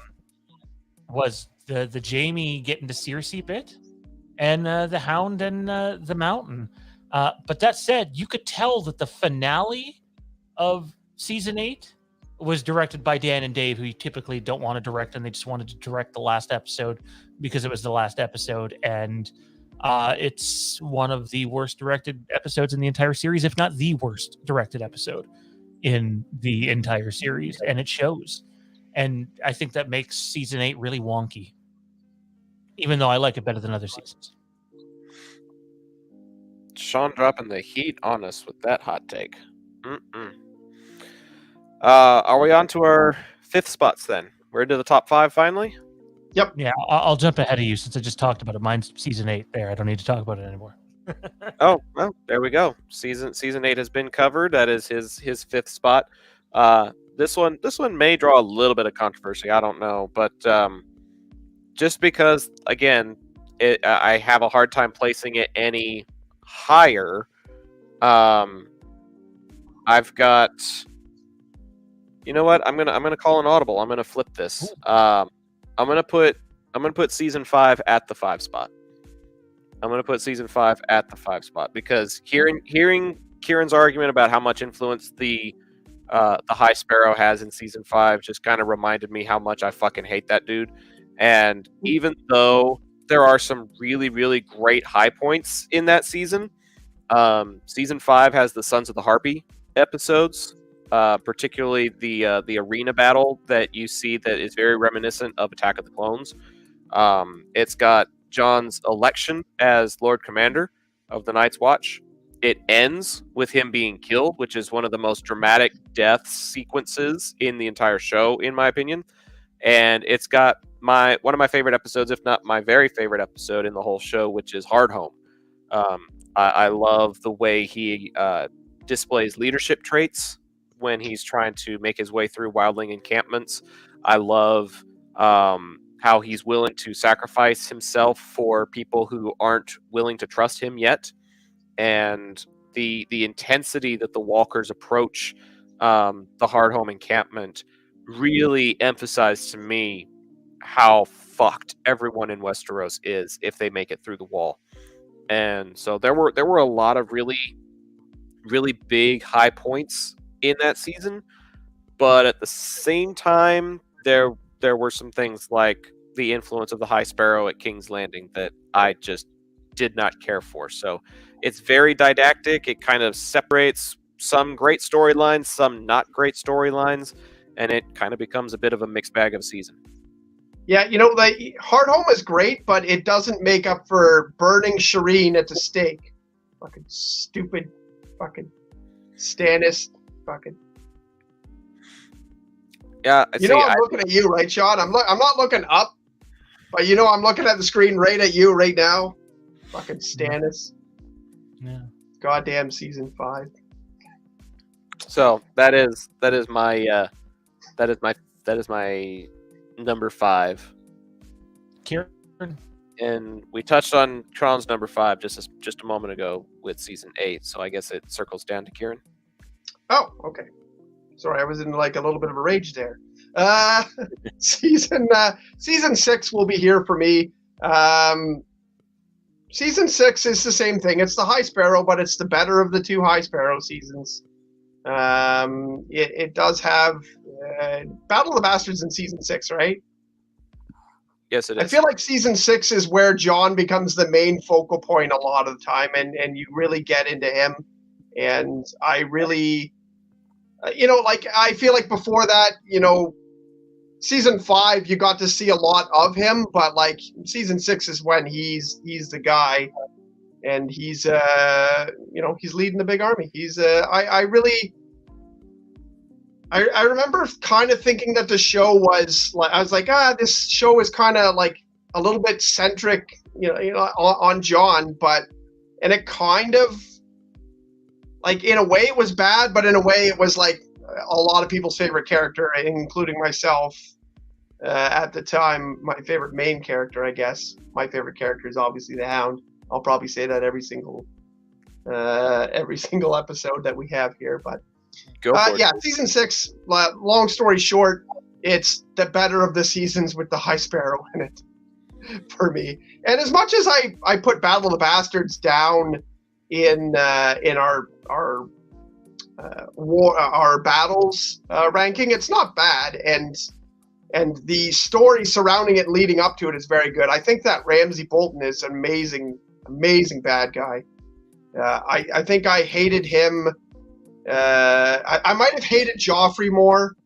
the Jaime getting to Cersei bit, and the Hound and the Mountain. But that said, you could tell that the finale of season 8 was directed by Dan and Dave, who you typically don't want to direct, and they just wanted to direct the last episode because it was the last episode, and it's one of the worst directed episodes in the entire series, if not the worst directed episode in the entire series, and it shows. And I think that makes season 8 really wonky, even though I like it better than other seasons. Sean dropping the heat on us with that hot take. Are we on to our 5th spots then? We're into the top 5 finally? Yep. Yeah, I'll jump ahead of you since I just talked about it. Mine's season 8 there. I don't need to talk about it anymore. Oh, well, there we go. Season 8 has been covered. That is his 5th spot. This one may draw a little bit of controversy. I don't know, but just because, again, I have a hard time placing it any higher. I've got. You know what? I'm gonna call an audible. I'm gonna flip this. I'm gonna put season 5 at the 5 spot. I'm gonna put season 5 at the 5 spot because hearing Kieran's argument about how much influence the High Sparrow has in season 5 just kind of reminded me how much I fucking hate that dude. And even though there are some really, really great high points in that season, season 5 has the Sons of the Harpy episodes. Particularly the arena battle that you see that is very reminiscent of Attack of the Clones. It's got Jon's election as Lord Commander of the Night's Watch. It ends with him being killed, which is one of the most dramatic death sequences in the entire show, in my opinion. And it's got one of my favorite episodes, if not my very favorite episode in the whole show, which is Hardhome. I love the way he displays leadership traits when he's trying to make his way through wildling encampments. I love how he's willing to sacrifice himself for people who aren't willing to trust him yet, and the intensity that the walkers approach the Hardhome encampment really emphasized to me how fucked everyone in Westeros is if they make it through the wall. And so there were a lot of really, really big high points in that season, but at the same time, there were some things like the influence of the High Sparrow at King's Landing that I just did not care for. So it's very didactic. It kind of separates some great storylines, some not great storylines, and it kind of becomes a bit of a mixed bag of season. Yeah, you know, like Hardhome is great, but it doesn't make up for burning Shireen at the stake. Fucking stupid, fucking Stannis. Fucking. Yeah, I'm looking at you, right, Sean? I'm not looking up, but I'm looking at the screen right at you right now. Fucking Stannis. Yeah. Goddamn season 5. So that is my number 5. Kieran? And we touched on Tron's number 5 just a moment ago with season 8, so I guess it circles down to Kieran. Oh, okay. Sorry, I was in like a little bit of a rage there. Season 6 will be here for me. Season 6 is the same thing. It's the High Sparrow, but it's the better of the 2 High Sparrow seasons. It does have Battle of the Bastards in season 6, right? Yes, it is. I feel like season 6 is where Jon becomes the main focal point a lot of the time, and you really get into him. And I really, I feel like before that, season 5 you got to see a lot of him, but like season 6 is when he's the guy, and he's he's leading the big army. I remember kind of thinking that the show was like, I was like, this show is kind of like a little bit centric, on Jon, and it kind of, like, in a way it was bad, but in a way it was like a lot of people's favorite character, including myself. At the time, my favorite main character, I guess. My favorite character is obviously the Hound. I'll probably say that every single episode that we have here, but. Go for it. Season 6, long story short, it's the better of the seasons with the High Sparrow in it for me. And as much as I put Battle of the Bastards down in our battles ranking, it's not bad, and the story surrounding it leading up to it is very good. I think that Ramsay Bolton is an amazing bad guy. I think I hated him. I might have hated Joffrey more,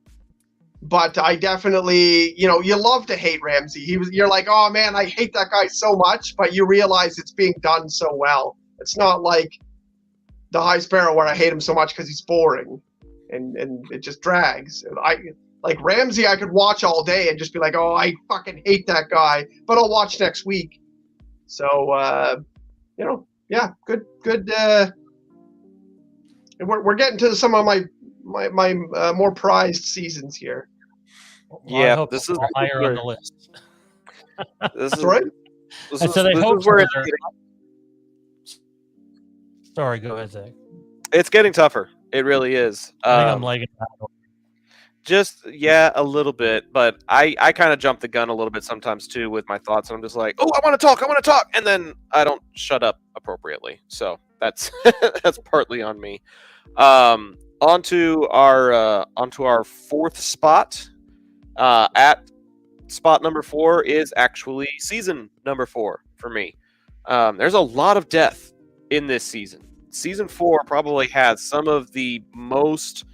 but I definitely, you love to hate Ramsay. You're like, oh man, I hate that guy so much, but you realize it's being done so well. It's not like the High Sparrow where I hate him so much because he's boring and it just drags. Like Ramsay, I could watch all day and just be like, oh, I fucking hate that guy, but I'll watch next week. So, good. We're getting to some of my more prized seasons here. Yeah, this is higher on the list. This is right. I said I hope where so. Sorry, go ahead, Zach. It's getting tougher. It really is. I think I'm lagging out. Just a little bit, but I kind of jump the gun a little bit sometimes too with my thoughts, and I'm just like, oh, I want to talk, and then I don't shut up appropriately. So that's that's partly on me. Onto our fourth spot. At spot number 4 is actually season number 4 for me. There's a lot of death in this season. Season 4 probably has some of the most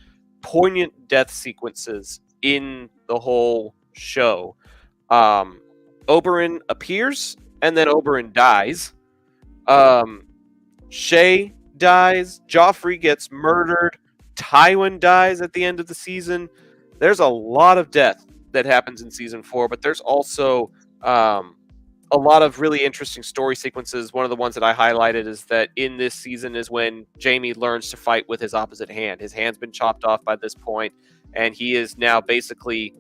poignant death sequences in the whole show. Oberyn appears, and then Oberyn dies. Shay dies. Joffrey gets murdered. Tywin dies at the end of the season. There's a lot of death that happens in season 4, but there's also a lot of really interesting story sequences. One of the ones that I highlighted is that in this season is when Jaime learns to fight with his opposite hand. His hand's been chopped off by this point, and he is now basically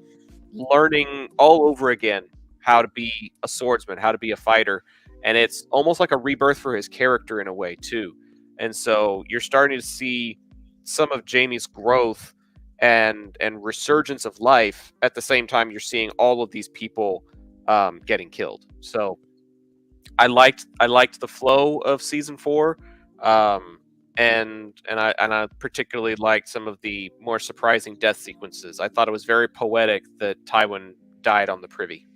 learning all over again how to be a swordsman, how to be a fighter. And it's almost like a rebirth for his character in a way, too. And so you're starting to see some of Jaime's growth and resurgence of life at the same time you're seeing all of these people getting killed. So I liked the flow of season 4, and I particularly liked some of the more surprising death sequences. I thought it was very poetic that Tywin died on the privy.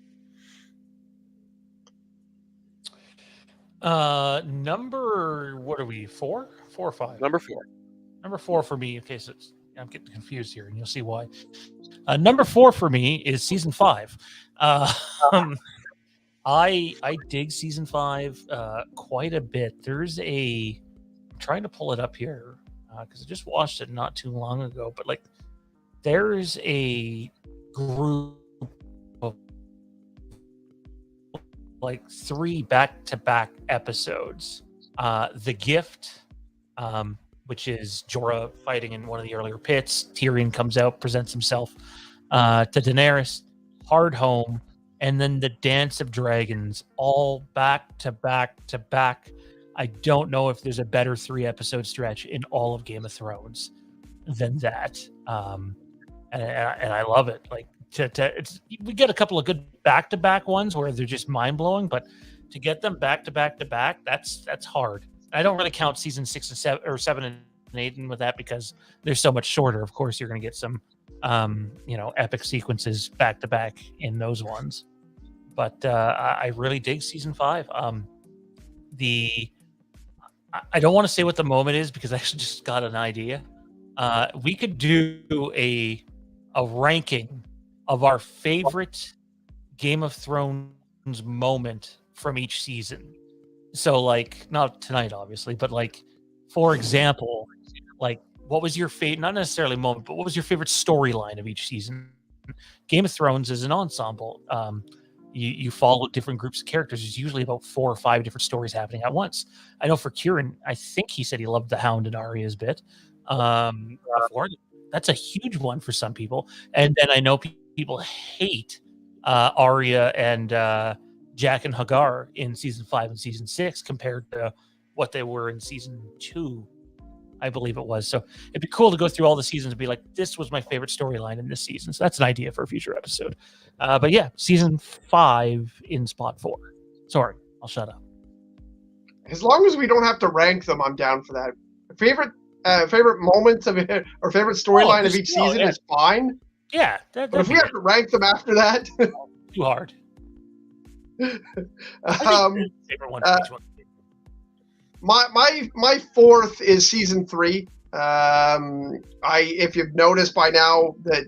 What are we? 4 or 5? Number 4. Number 4 for me. Okay, so I'm getting confused here, and you'll see why. Number 4 for me is season 5. I dig season 5 quite a bit. I'm trying to pull it up here because I just watched it not too long ago. But like, there's a group of like 3 back-to-back episodes. The Gift, which is Jorah fighting in one of the earlier pits. Tyrion comes out, presents himself to Daenerys. Hard Home, and then the Dance of Dragons, all back to back to back. I don't know if there's a better 3-episode stretch in all of Game of Thrones than that. And I love it. Like we get a couple of good back-to-back ones where they're just mind-blowing, but to get them back to back to back, that's hard. I don't really count season 6 and 7 or 7 and 8 in with that because they're so much shorter. Of course, you're going to get some epic sequences back to back in those ones. But I really dig season 5. I don't want to say what the moment is because I actually just got an idea. We could do a ranking of our favorite Game of Thrones moment from each season. So, like, not tonight, obviously, but like, for example, like, what was your favorite? Not necessarily moment, but what was your favorite storyline of each season? Game of Thrones is an ensemble. You follow different groups of characters. There's usually about 4 or 5 different stories happening at once. I know for Kieran, I think he said he loved the Hound and Arya's bit. Before. That's a huge one for some people. And then I know people hate Arya and Jack and Hagar in season 5 and season 6 compared to what they were in season 2, I believe it was. So it'd be cool to go through all the seasons and be like, this was my favorite storyline in this season. So that's an idea for a future episode. But yeah, season 5 in spot 4. Sorry, I'll shut up. As long as we don't have to rank them, I'm down for that. Favorite moments of it or favorite storyline of each season is fine. Yeah, but if we have to rank them after that, too hard. My fourth is season 3. If you've noticed by now that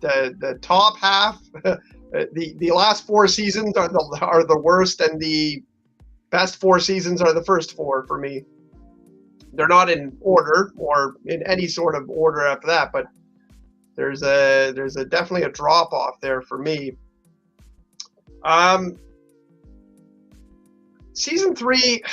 the top half, the last 4 seasons are the worst, and the best 4 seasons are the first 4 for me. They're not in order or in any sort of order after that, but there's definitely a drop off there for me. Season 3,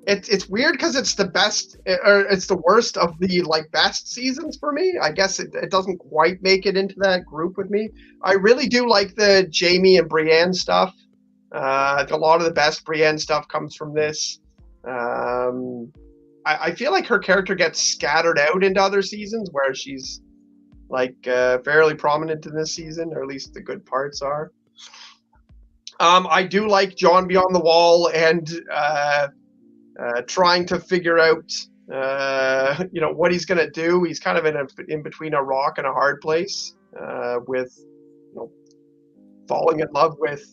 it's weird because it's the best or it's the worst of the best seasons for me. I guess it doesn't quite make it into that group with me. I really do like the Jaime and Brienne stuff. A lot of the best Brienne stuff comes from this. I feel like her character gets scattered out into other seasons where she's fairly prominent in this season, or at least the good parts are. I do like Jon Beyond the Wall and trying to figure out what he's going to do. He's kind of in between a rock and a hard place with falling in love with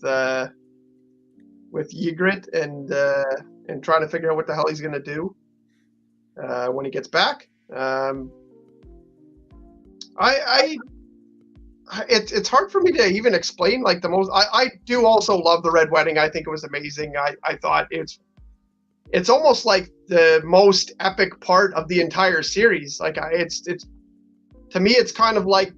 Ygritte and trying to figure out what the hell he's going to do when he gets back. It's hard for me to even explain the most. I do also love the Red Wedding. I think it was amazing. I thought it's almost like the most epic part of the entire series. It's to me, it's kind of like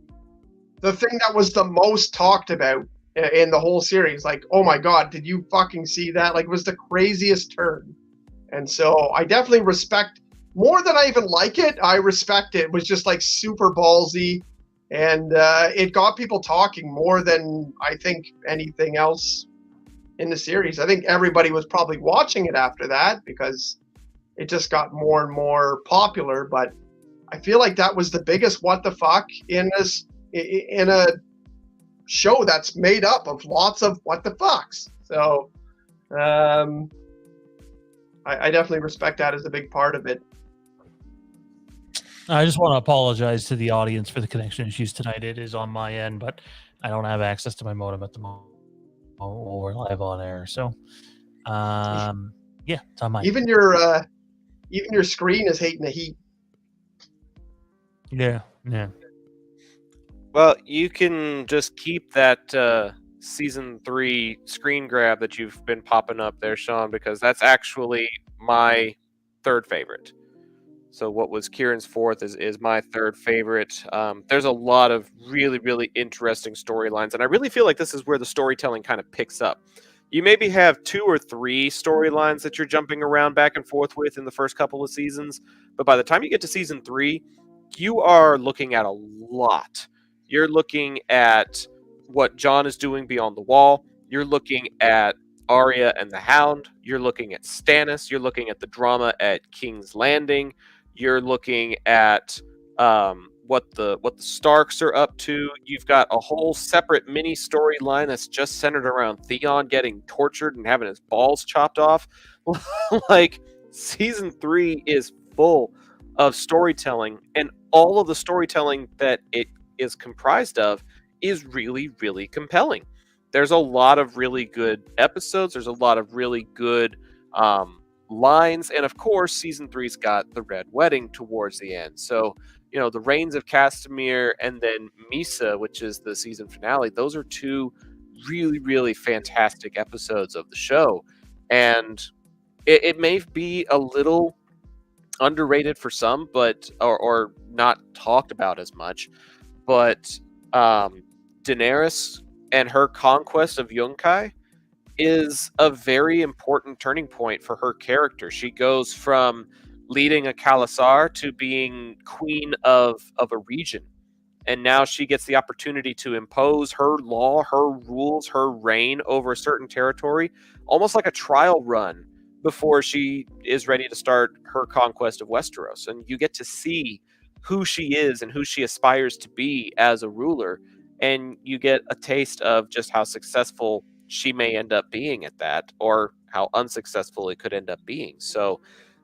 the thing that was the most talked about in the whole series. Oh my God, did you fucking see that? It was the craziest turn. And so I definitely respect, more than I even like it, I respect it. It was just super ballsy. And it got people talking more than I think anything else in the series. I think everybody was probably watching it after that because it just got more and more popular. But I feel like that was the biggest what the fuck in a show that's made up of lots of what the fucks. So I definitely respect that as a big part of it. I just want to apologize to the audience for the connection issues tonight. It is on my end, but I don't have access to my modem at the moment. We're live on air, so yeah, it's on my. Even your screen is hating the heat. Yeah. Well, you can just keep that season 3 screen grab that you've been popping up there, Sean, because that's actually my third favorite. So what was Kieran's fourth is my third favorite. There's a lot of really, really interesting storylines, and I really feel like this is where the storytelling kind of picks up. You maybe have 2 or 3 storylines that you're jumping around back and forth with in the first couple of seasons, but by the time you get to season 3, you are looking at a lot. You're looking at what Jon is doing beyond the wall. You're looking at Arya and the Hound. You're looking at Stannis. You're looking at the drama at King's Landing. You're looking at what the Starks are up to. You've got a whole separate mini storyline that's just centered around Theon getting tortured and having his balls chopped off. Like, season 3 is full of storytelling, and all of the storytelling that it is comprised of is really, really compelling. There's a lot of really good episodes. There's a lot of really good lines. And of course, season 3's got the Red Wedding towards the end. So, the Reigns of Castamere and then Misa, which is the season finale, those are 2 really, really fantastic episodes of the show. And it may be a little underrated for some, but or not talked about as much. But Daenerys and her conquest of Yunkai is a very important turning point for her character. She goes from leading a Khalasar to being queen of a region. And now she gets the opportunity to impose her law, her rules, her reign over a certain territory, almost like a trial run before she is ready to start her conquest of Westeros. And you get to see who she is and who she aspires to be as a ruler. And you get a taste of just how successful she may end up being at that, or how unsuccessful it could end up being. So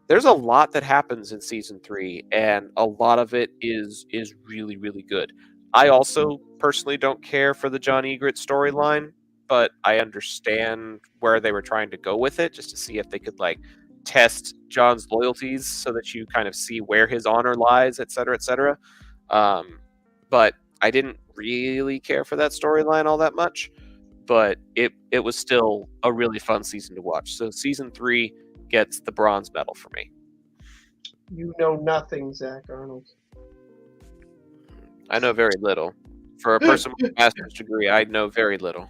there's a lot that happens in season 3, and a lot of it is really, really good. I also personally don't care for the Jon Egret storyline, but I understand where they were trying to go with it, just to see if they could test Jon's loyalties so that you kind of see where his honor lies, et cetera, et cetera. But I didn't really care for that storyline all that much, but it was still a really fun season to watch. So season 3 gets the bronze medal for me. You know nothing, Zach Arnold. I know very little. For a person with a master's degree, I know very little.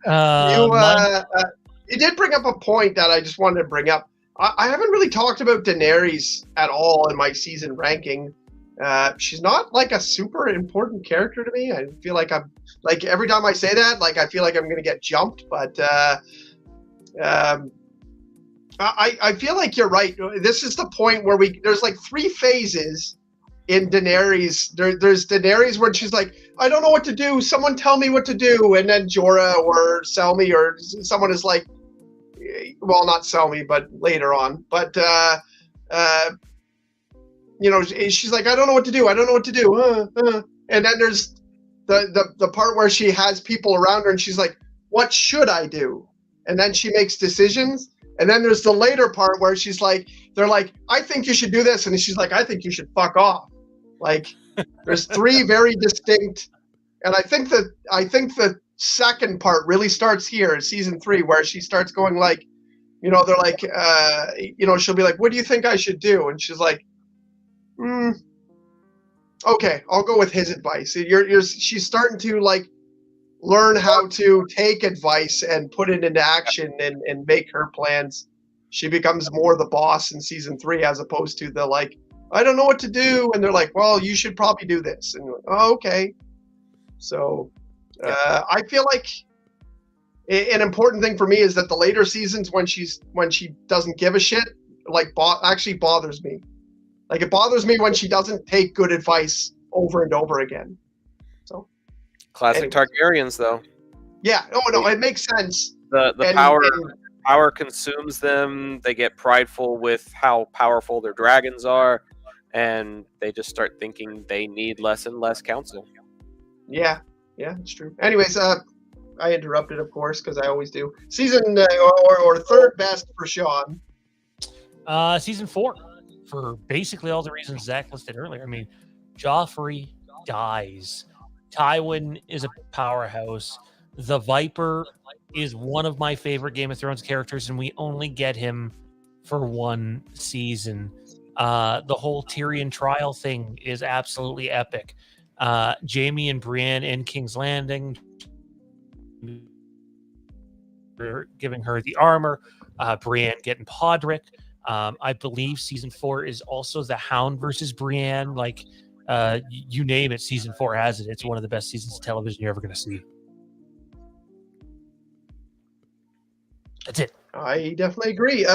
You did bring up a point that I just wanted to bring up. I haven't really talked about Daenerys at all in my season ranking. She's not a super important character to me. I feel like I'm every time I say that, I feel like I'm going to get jumped. But I feel like you're right. This is the point where there's 3 phases in Daenerys. There's Daenerys where she's like, I don't know what to do. Someone tell me what to do. And then Jorah or Selmy or someone is like, well, not Selmy, but later on. But, she's like, I don't know what to do. I don't know what to do. And then there's the part where she has people around her and she's like, what should I do? And then she makes decisions. And then there's the later part where she's like, they're like, I think you should do this. And she's like, I think you should fuck off. There's 3 very distinct. And I think the second part really starts here in season 3, where she starts going they're like, she'll be like, what do you think I should do? And she's like, okay, I'll go with his advice. She's starting to learn how to take advice and put it into action and make her plans. She becomes more the boss in season 3, as opposed to the I don't know what to do. And they're like, well, you should probably do this. And oh, okay. So I feel like an important thing for me is that the later seasons, when she doesn't give a shit, actually bothers me. It bothers me when she doesn't take good advice over and over again. So classic Targaryens, though. Yeah. Oh no, it makes sense. The power consumes them. They get prideful with how powerful their dragons are, and they just start thinking they need less and less counsel. Yeah, it's true. Anyways, I interrupted, of course, because I always do. Season or third best for Sean. Season 4, for basically all the reasons Zach listed earlier. I mean, Joffrey dies. Tywin is a powerhouse. The Viper is one of my favorite Game of Thrones characters, and we only get him for 1 season. The whole Tyrion trial thing is absolutely epic. Jaime and Brienne in King's Landing, giving her the armor. Brienne getting Podrick. I believe season 4 is also the Hound versus Brienne. You name it, season 4 has it. It's one of the best seasons of television you're ever going to see. That's it. I definitely agree.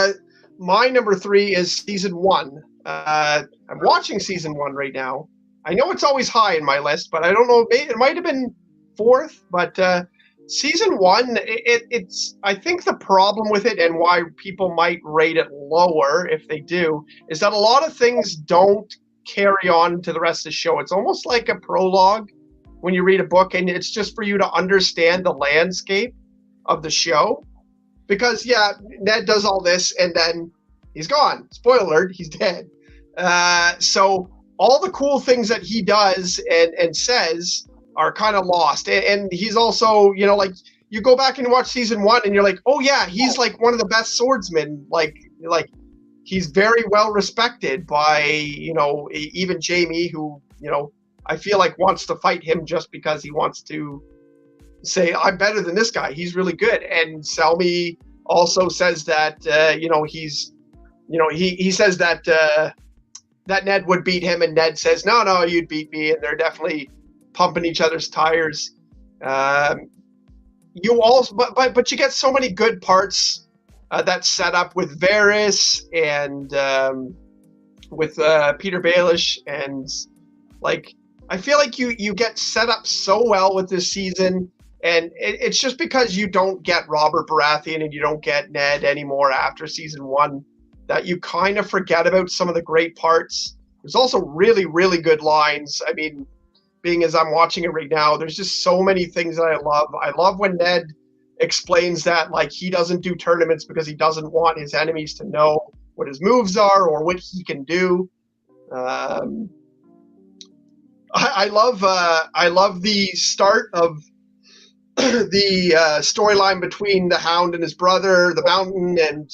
My number 3 is season 1. I'm watching season 1 right now. I know it's always high in my list, but I don't know. It might have been 4th, but season 1, it's. I think the problem with it and why people might rate it lower if they do is that a lot of things don't carry on to the rest of the show. It's almost like a prologue when you read a book, and it's just for you to understand the landscape of the show. Because, yeah, Ned does all this, and then he's gone. Spoiler alert, he's dead. So all the cool things that he does and says are kind of lost. And he's also, you know, like, you go back and watch season 1, and you're like, oh, yeah, he's, like, one of the best swordsmen. Like he's very well respected by, you know, even Jamie, who, you know, I feel like wants to fight him just because he wants to say, I'm better than this guy. He's really good. And Selmy also says that, you know, he's, you know, he says that that Ned would beat him, and Ned says, no, you'd beat me. And they're definitely pumping each other's tires. You also, but you get so many good parts that's set up with Varys and with Peter Baelish, and like, I feel like you get set up so well with this season. And it's just because you don't get Robert Baratheon and you don't get Ned anymore after season 1 that you kind of forget about some of the great parts. There's also really, really good lines. I mean, being as I'm watching it right now, there's just so many things that I love. I love when Ned explains that, like, he doesn't do tournaments because he doesn't want his enemies to know what his moves are or what he can do. I love the start of the storyline between the Hound and his brother, the Mountain, and,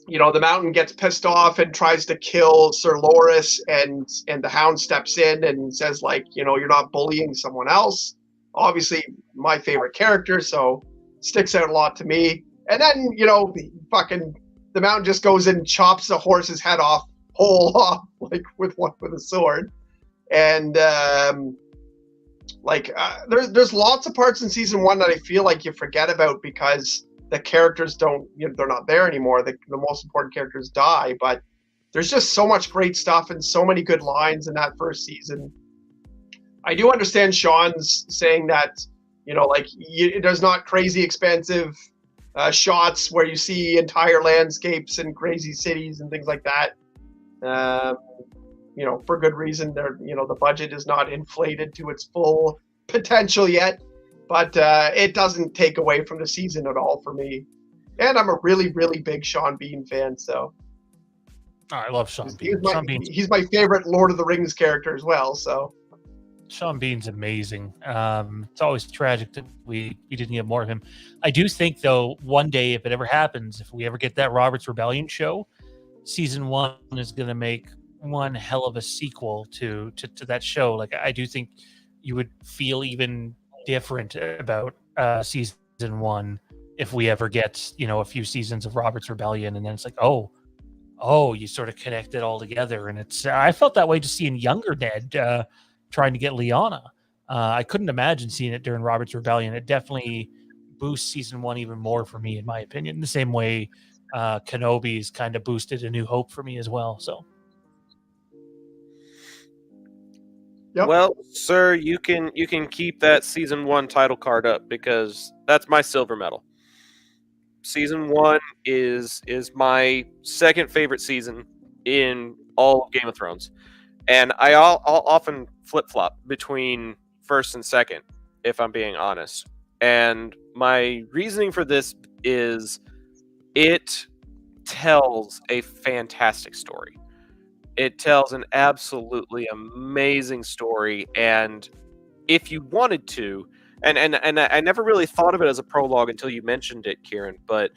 you know, the Mountain gets pissed off and tries to kill Sir Loras, and the Hound steps in and says, like, you know, you're not bullying someone else. Obviously, my favorite character, so sticks out a lot to me. And then, you know, the Mountain just goes and chops the horse's head whole off, like with a sword. And there's lots of parts in season 1 that I feel like you forget about because the characters don't, you know, they're not there anymore. The most important characters die, but there's just so much great stuff and so many good lines in that first season. I do understand Sean's saying that, you know, like, there's not crazy expensive shots where you see entire landscapes and crazy cities and things like that. You know, for good reason. You know, the budget is not inflated to its full potential yet, but it doesn't take away from the season at all for me. And I'm a really, really big Sean Bean fan, so. Oh, I love Sean Bean. He's my favorite Lord of the Rings character as well, so. Sean Bean's amazing. It's always tragic that we didn't get more of him. I do think, though, one day, if it ever happens, if we ever get that Robert's Rebellion show, season 1 is going to make one hell of a sequel to that show. Like, I do think you would feel even different about season 1 if we ever get, you know, a few seasons of Robert's Rebellion, and then it's like, oh, you sort of connect it all together. And it's I felt that way just seeing younger Ned trying to get Lyanna. I couldn't imagine seeing it during Robert's Rebellion. It definitely boosts season 1 even more for me, in my opinion, the same way Kenobi's kind of boosted A New Hope for me as well. So yep. Well, sir, you can keep that season 1 title card up, because that's my silver medal. Season 1 is my second favorite season in all of Game of Thrones, and I'll often flip-flop between first and second, if I'm being honest. And my reasoning for this is it tells a fantastic story. It tells an absolutely amazing story, and if you wanted to, and I never really thought of it as a prologue until you mentioned it, Kieran, but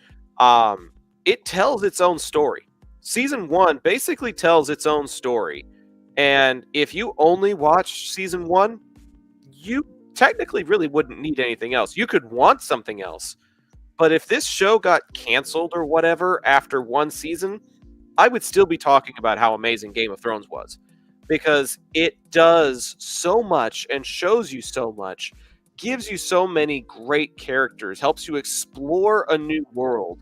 it tells its own story. Season 1 basically tells its own story, and if you only watch season 1, you technically really wouldn't need anything else. You could want something else, but if this show got canceled or whatever after one season, I would still be talking about how amazing Game of Thrones was. because it does so much and shows you so much, gives you so many great characters, helps you explore a new world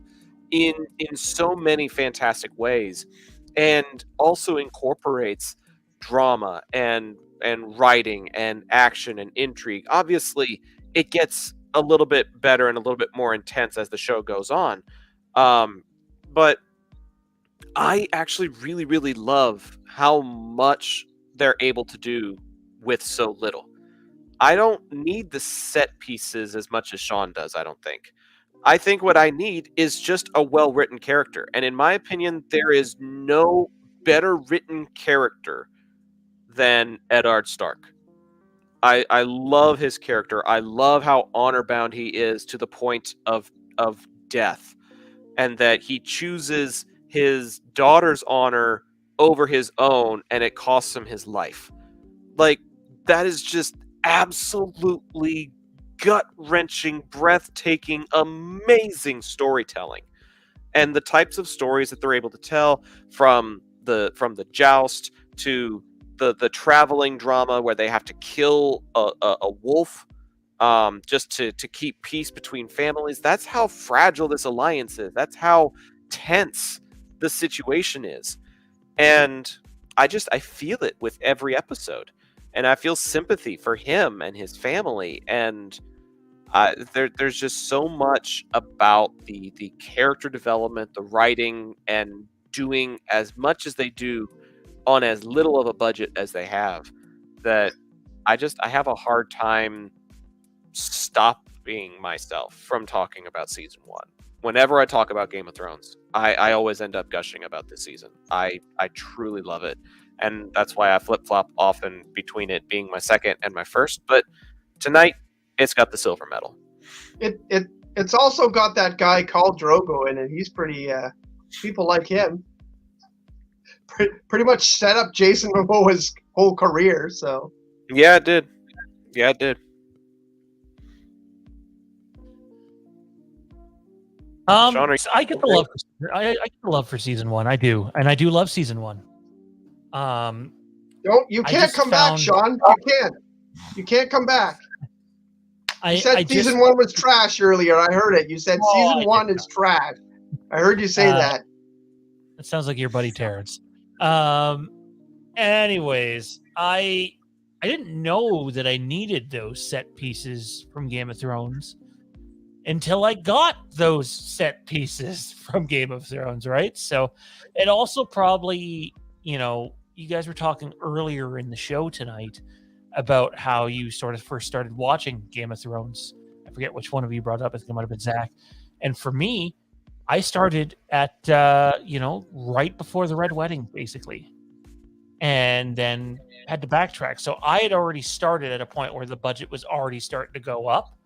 in so many fantastic ways, and also incorporates drama and writing and action and intrigue. Obviously, it gets a little bit better and a little bit more intense as the show goes on. But I actually really, really love how much they're able to do with so little. I don't need the set pieces as much as Sean does, I don't think. I think what I need is just a well written character. And in my opinion, there is no better written character than Eddard Stark. I love his character. I love how honor bound he is to the point of death, and that he chooses his daughter's honor over his own, and it costs him his life. Like, that is just absolutely gut-wrenching, breathtaking, amazing storytelling. And the types of stories that they're able to tell, from the joust to the traveling drama where they have to kill a wolf just to keep peace between families. That's how fragile this alliance is. That's how tense the situation is. And I feel it with every episode. And I feel sympathy for him and his family. And there's just so much about the character development, the writing, and doing as much as they do on as little of a budget as they have, that I have a hard time stopping myself from talking about season 1. Whenever I talk about Game of Thrones, I always end up gushing about this season. I truly love it. And that's why I flip-flop often between it being my second and my first. But tonight, it's got the silver medal. It's also got that guy called Drogo in it. He's pretty, people like him. Pretty much set up Jason Momoa's whole career, so. Yeah, it did. Yeah, it did. I get the love. I get the love for season 1. I do, and I do love season 1. You can't come back, Sean. You can't come back. You said season 1 was trash earlier. I heard it. You said season 1 is trash. I heard you say that. It sounds like your buddy Terrence. Anyways, I didn't know that I needed those set pieces from Game of Thrones until I got those set pieces from Game of Thrones, right? So it also probably, you guys were talking earlier in the show tonight about how you sort of first started watching Game of Thrones. I forget which one of you brought up. I think it might have been Zach. And for me, I started at, right before the Red Wedding, basically. And then had to backtrack. So I had already started at a point where the budget was already starting to go up.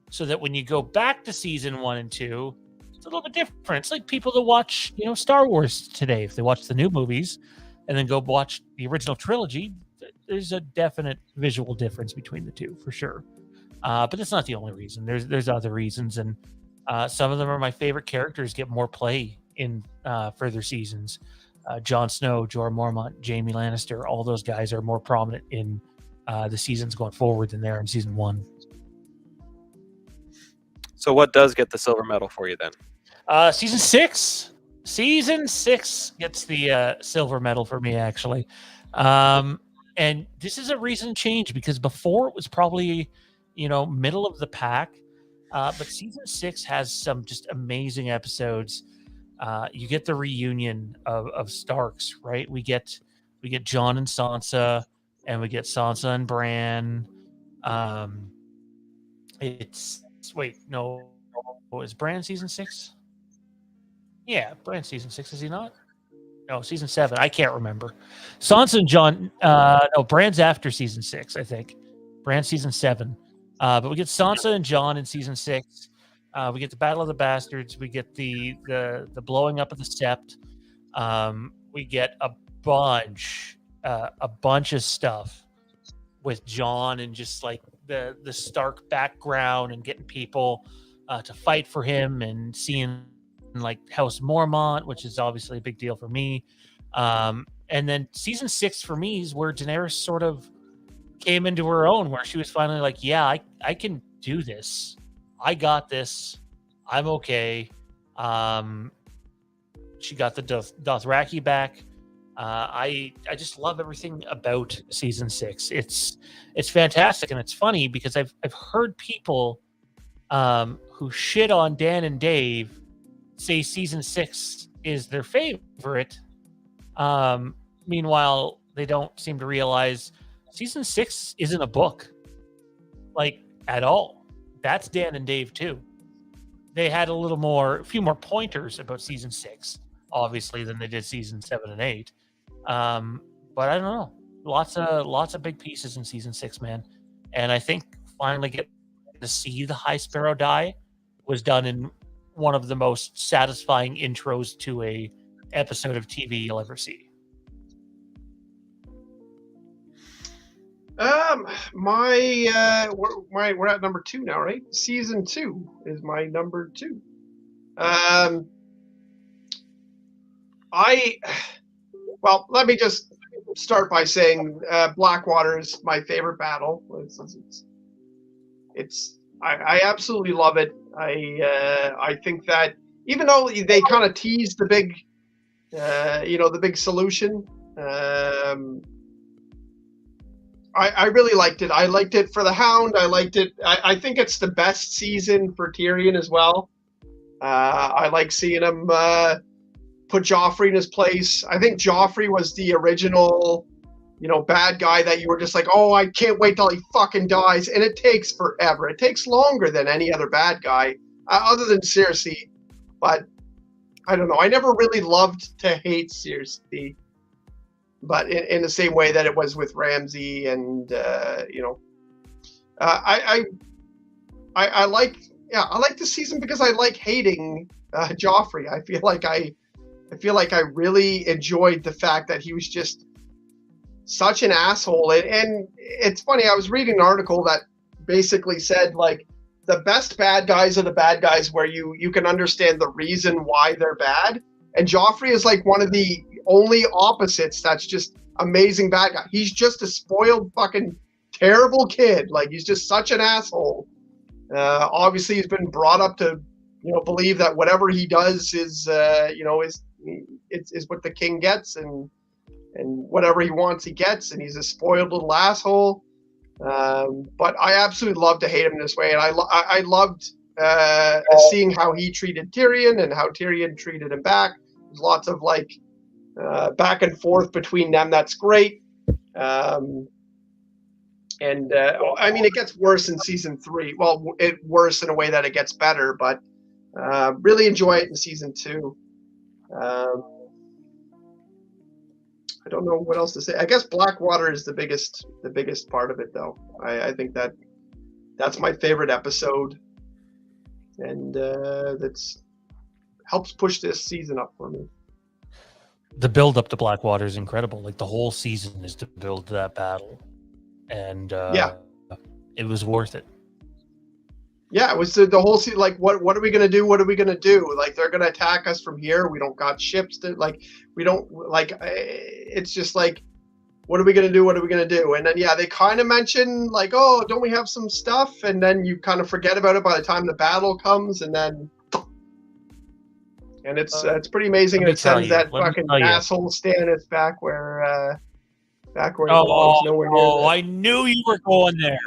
So that when you go back to season 1 and 2, it's a little bit different. It's like people that watch, Star Wars today. If they watch the new movies and then go watch the original trilogy, there's a definite visual difference between the two, for sure. But that's not the only reason. There's other reasons, and some of them are my favorite characters get more play in further seasons. Jon Snow, Jorah Mormont, Jaime Lannister, all those guys are more prominent in the seasons going forward than they are in season 1. So what does get the silver medal for you then? Season 6. Season 6 gets the silver medal for me, actually. And this is a recent change, because before it was probably, middle of the pack. But season 6 has some just amazing episodes. You get the reunion of Starks, right? We get Jon and Sansa, and we get Sansa and Bran. Is Bran season 6? Yeah, Bran season 6, is he not? No, season 7. I can't remember. Sansa and Jon. Bran's after season 6, I think. Bran's season 7. But we get Sansa and Jon in season 6. We get the Battle of the Bastards. We get the blowing up of the Sept. We get a bunch of stuff with Jon, and just like the Stark background, and getting people to fight for him, and seeing like House Mormont, which is obviously a big deal for me. And then season 6 for me is where Daenerys sort of came into her own, where she was finally like, yeah, I can do this. I got this. I'm okay. She got the Dothraki back. I just love everything about season 6. It's fantastic, and it's funny because I've heard people who shit on Dan and Dave say season 6 is their favorite. Meanwhile, they don't seem to realize season 6 isn't a book, like, at all. That's Dan and Dave too. They had a few more pointers about season 6, obviously, than they did season 7 and 8. But I don't know. Lots of big pieces in season 6, man. And I think finally getting to see the High Sparrow die was done in one of the most satisfying intros to a episode of TV you'll ever see. We're at number 2 now, right? Season 2 is my number 2. Let me just start by saying Blackwater is my favorite battle. I absolutely love it. I think that even though they kind of teased the big, the big solution, I really liked it. I liked it for the Hound. I liked it. I think it's the best season for Tyrion as well. I like seeing him put Joffrey in his place. I think Joffrey was the original, bad guy that you were just like, oh, I can't wait till he fucking dies. And it takes forever. It takes longer than any other bad guy, other than Cersei. But I don't know. I never really loved to hate Cersei. But in the same way that it was with Ramsay, and I like the season because I like hating Joffrey. I feel like I really enjoyed the fact that he was just such an asshole. And it's funny, I was reading an article that basically said, like, the best bad guys are the bad guys where you can understand the reason why they're bad. And Joffrey is like one of the only opposites that's just amazing bad guy. He's just a spoiled fucking terrible kid. Like, he's just such an asshole. Obviously he's been brought up to believe that whatever he does is what the king gets, and whatever he wants he gets, and he's a spoiled little asshole. But I absolutely love to hate him this way, and I loved seeing how he treated Tyrion and how Tyrion treated him back. There's lots of back and forth between them. That's great. It gets worse in season 3. Well, worse in a way that it gets better, but really enjoy it in season 2. I don't know what else to say. I guess Blackwater is the biggest part of it, though. I think that's my favorite episode, and that's helps push this season up for me. The build up to Blackwater is incredible. Like, the whole season is to build to that battle, and it was worth it. Yeah, it was the whole season. Like, what are we gonna do? What are we gonna do? Like, they're gonna attack us from here. We don't got ships to we don't It's just like, what are we gonna do? What are we gonna do? And then they kind of mention like, oh, don't we have some stuff? And then you kind of forget about it by the time the battle comes, and it's pretty amazing. And it sends that fucking asshole Stannis back where he belongs, nowhere near that. I knew you were going there.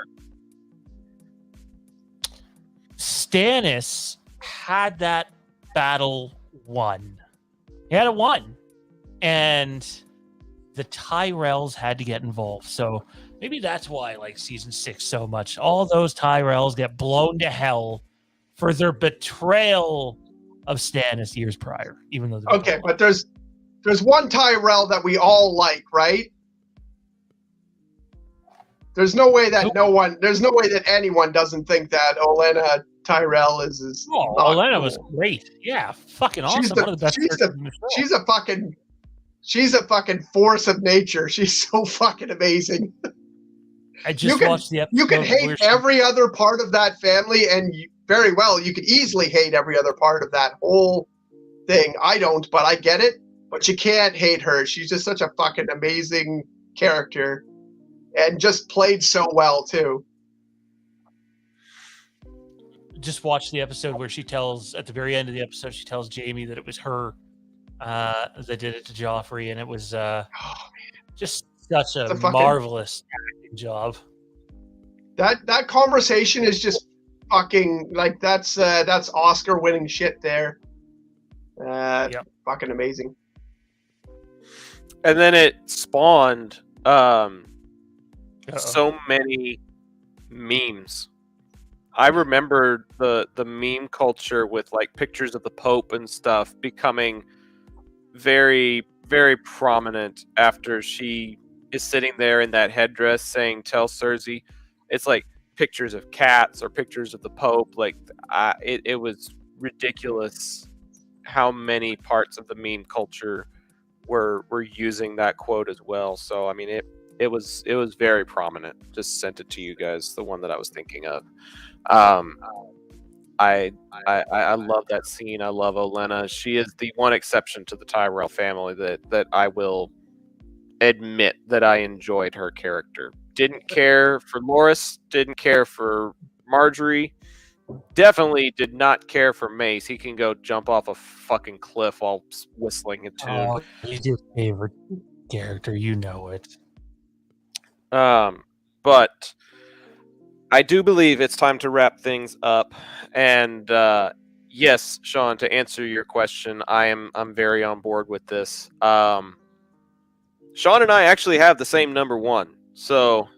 Stannis had that battle won. He had it won. And the Tyrells had to get involved. So maybe that's why I like season 6 so much. All those Tyrells get blown to hell for their betrayal of Stannis years prior, even though but there's one Tyrell that we all like, right? There's no way that anyone doesn't think that Olenna Tyrell is Olenna cool. was great. Yeah, fucking awesome. One of the best she's a fucking force of nature. She's so fucking amazing. I just watched the episode. You can hate every other part of that family, and you could easily hate every other part of that whole thing. I don't, but I get it. but you can't hate her. She's just such a fucking amazing character, and just played so well too. Just watch the episode where she tells, at the very end of the episode, she tells Jaime that it was her that did it to Joffrey, and it was just such a marvelous acting job. That conversation is just fucking like that's Oscar-winning shit there. Fucking amazing. And then it spawned so many memes. I remember the meme culture with like pictures of the Pope and stuff becoming very, very prominent after she is sitting there in that headdress saying, "Tell Cersei." It's like pictures of cats or pictures of the Pope. Like it was ridiculous how many parts of the meme culture were using that quote as well. So I mean it was very prominent. Just sent it to you guys, the one that I was thinking of. I love that scene. I love Olenna. She is the one exception to the Tyrell family that I will admit that I enjoyed her character. Didn't care for Loras, didn't care for Marjorie, definitely did not care for Mace. He can go jump off a fucking cliff while whistling a tune. Oh, he's your favorite character, you know it. But I do believe it's time to wrap things up. And yes, Sean, to answer your question, I'm very on board with this. Sean and I actually have the same number one. So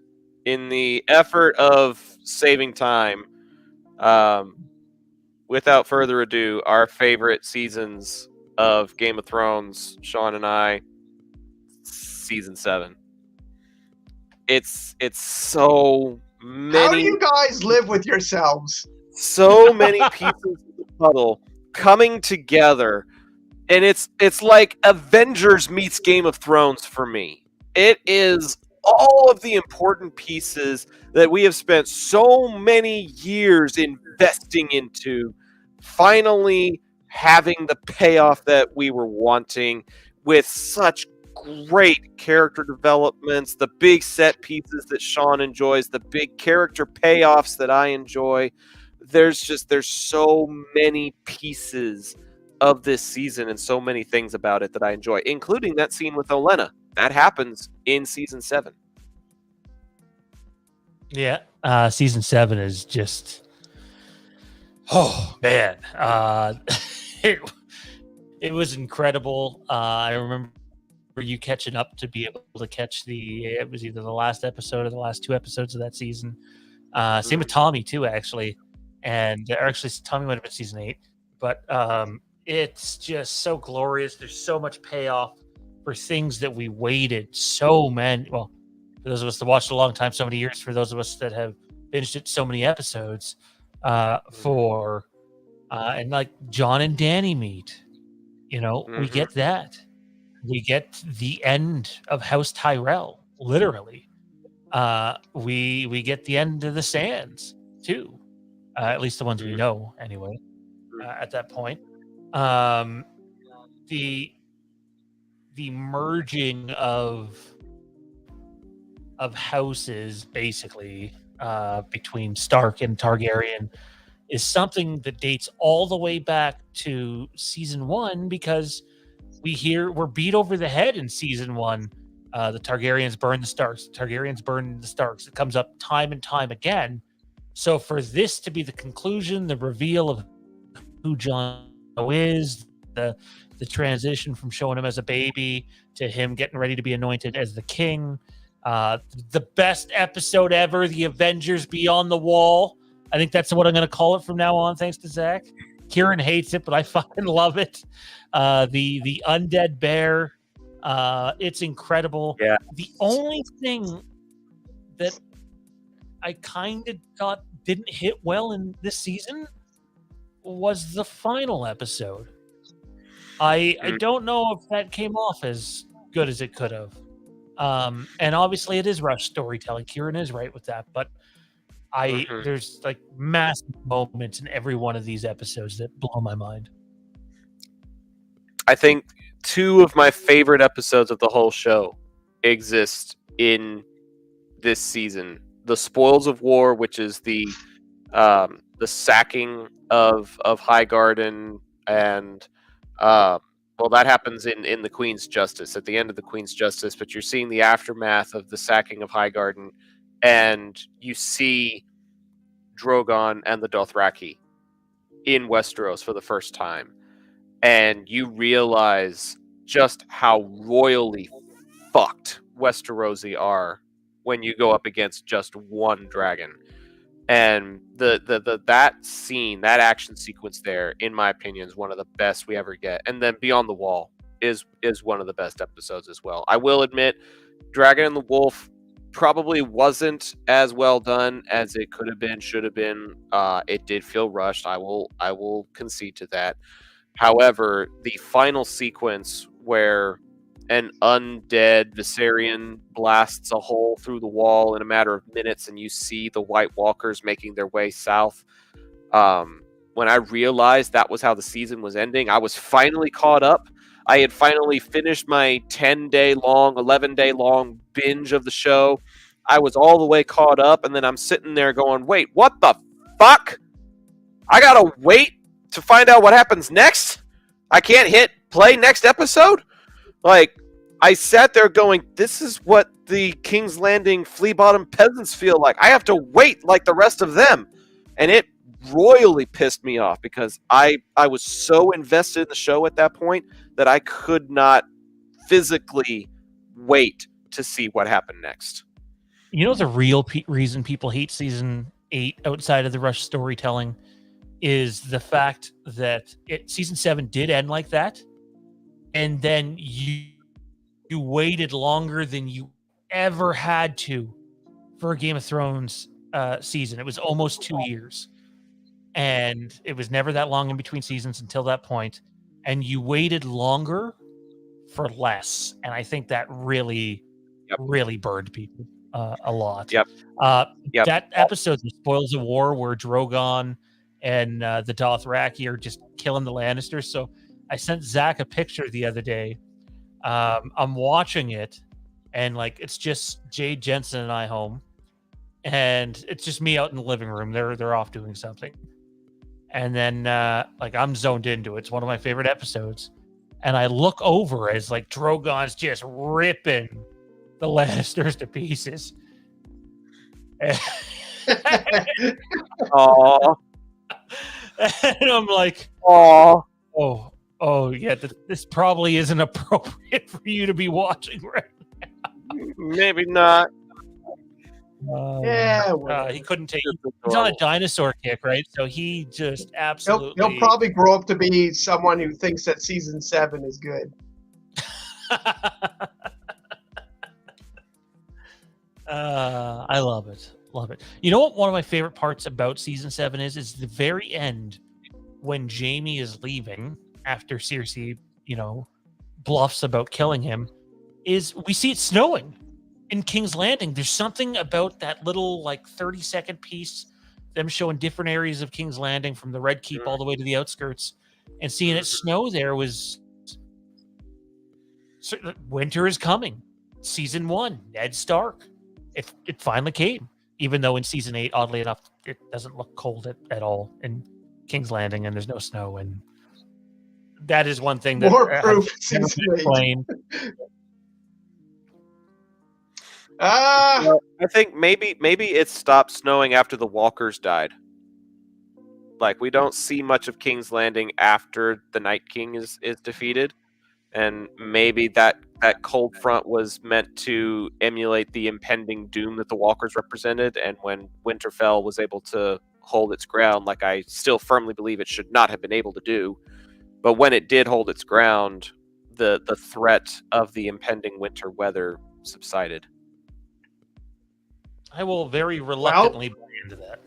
in the effort of saving time, without further ado, our favorite seasons of Game of Thrones, Sean and I, season 7. It's so many. How do you guys live with yourselves? So many pieces of the puzzle coming together, and it's like Avengers meets Game of Thrones for me. It is all of the important pieces that we have spent so many years investing into finally having the payoff that we were wanting, with such great character developments, the big set pieces that Sean enjoys, the big character payoffs that I enjoy. There's so many pieces of this season and so many things about it that I enjoy, including that scene with Olenna. That happens in season 7. Yeah, season 7 is just, oh man, it was incredible. I remember you catching up to be able to catch it was either the last episode or the last 2 episodes of that season. Same with Tommy too, actually, or actually Tommy might have been season 8, but it's just so glorious. There's so much payoff for things that we waited so many. Well, for those of us that watched a long time, so many years. For those of us that have binged it so many episodes, and like John and Danny meet, we get that. We get the end of House Tyrell, literally. We get the end of the Sands too, at least the ones we know anyway. At that point, the merging of houses, basically, between Stark and Targaryen, is something that dates all the way back to season 1, because we're beat over the head in season 1. The Targaryens burn the Starks. The Targaryens burn the Starks. It comes up time and time again. So for this to be the conclusion, the reveal of who Jon is, the transition from showing him as a baby to him getting ready to be anointed as the king, the best episode ever, the Avengers Beyond the Wall. I think that's what I'm going to call it from now on, thanks to Zach. Kieran hates it, but I fucking love it. The undead bear, it's incredible. Yeah. The only thing that I kind of thought didn't hit well in this season was the final episode. I don't know if that came off as good as it could have. And obviously it is rush storytelling. Kieran is right with that, but there's like massive moments in every one of these episodes that blow my mind. I think two of my favorite episodes of the whole show exist in this season. The Spoils of War, which is the sacking of Highgarden, and well, that happens in the Queen's Justice, at the end of the Queen's Justice, but you're seeing the aftermath of the sacking of Highgarden, and you see Drogon and the Dothraki in Westeros for the first time, and you realize just how royally fucked Westerosi are when you go up against just one dragon. And that scene, that action sequence there, in my opinion, is one of the best we ever get. And then Beyond the Wall is one of the best episodes as well. I will admit, Dragon and the Wolf probably wasn't as well done as it could have been, should have been. It did feel rushed. I will concede to that. However, the final sequence where an undead Viserion blasts a hole through the wall in a matter of minutes, and you see the White Walkers making their way south. When I realized that was how the season was ending, I was finally caught up. I had finally finished my 10-day long, 11-day long binge of the show. I was all the way caught up, and then I'm sitting there going, wait, what the fuck? I gotta wait to find out what happens next? I can't hit play next episode? Like, I sat there going, this is what the King's Landing flea bottom peasants feel like. I have to wait like the rest of them. And it royally pissed me off because I was so invested in the show at that point that I could not physically wait to see what happened next. You know, the real reason people hate season 8 outside of the rush storytelling is the fact that season 7 did end like that. And then you waited longer than you ever had to for a Game of Thrones season. It was almost 2 years. And it was never that long in between seasons until that point. And you waited longer for less. And I think that really burned people a lot. That episode, The Spoils of War, where Drogon and the Dothraki are just killing the Lannisters. So I sent Zach a picture the other day. I'm watching it, and like it's just Jade Jensen and I home, and it's just me out in the living room. They're off doing something, and then like I'm zoned into it. It's one of my favorite episodes, and I look over as like Drogon's just ripping the Lannisters to pieces. Aww. And I'm like, aww. Oh yeah, this probably isn't appropriate for you to be watching right now. Maybe not. He couldn't take it. He's on a dinosaur kick, right? So he just absolutely... He'll probably grow up to be someone who thinks that season 7 is good. I love it. Love it. You know what one of my favorite parts about season 7 is the very end when Jaime is leaving after Cersei, bluffs about killing him, is we see it snowing in King's Landing. There's something about that little 30-second piece, them showing different areas of King's Landing from the Red Keep all the way to the outskirts, and seeing it snow there was... Winter is coming. Season 1, Ned Stark. It finally came. Even though in season 8, oddly enough, it doesn't look cold at all in King's Landing, and there's no snow, and that is one thing that more proof season 8. I think maybe it stopped snowing after the Walkers died. Like, we don't see much of King's Landing after the Night King is defeated, and maybe that cold front was meant to emulate the impending doom that the Walkers represented, and when Winterfell was able to hold its ground, like I still firmly believe it should not have been able to do, but when it did hold its ground, the threat of the impending winter weather subsided. I will very reluctantly buy into that.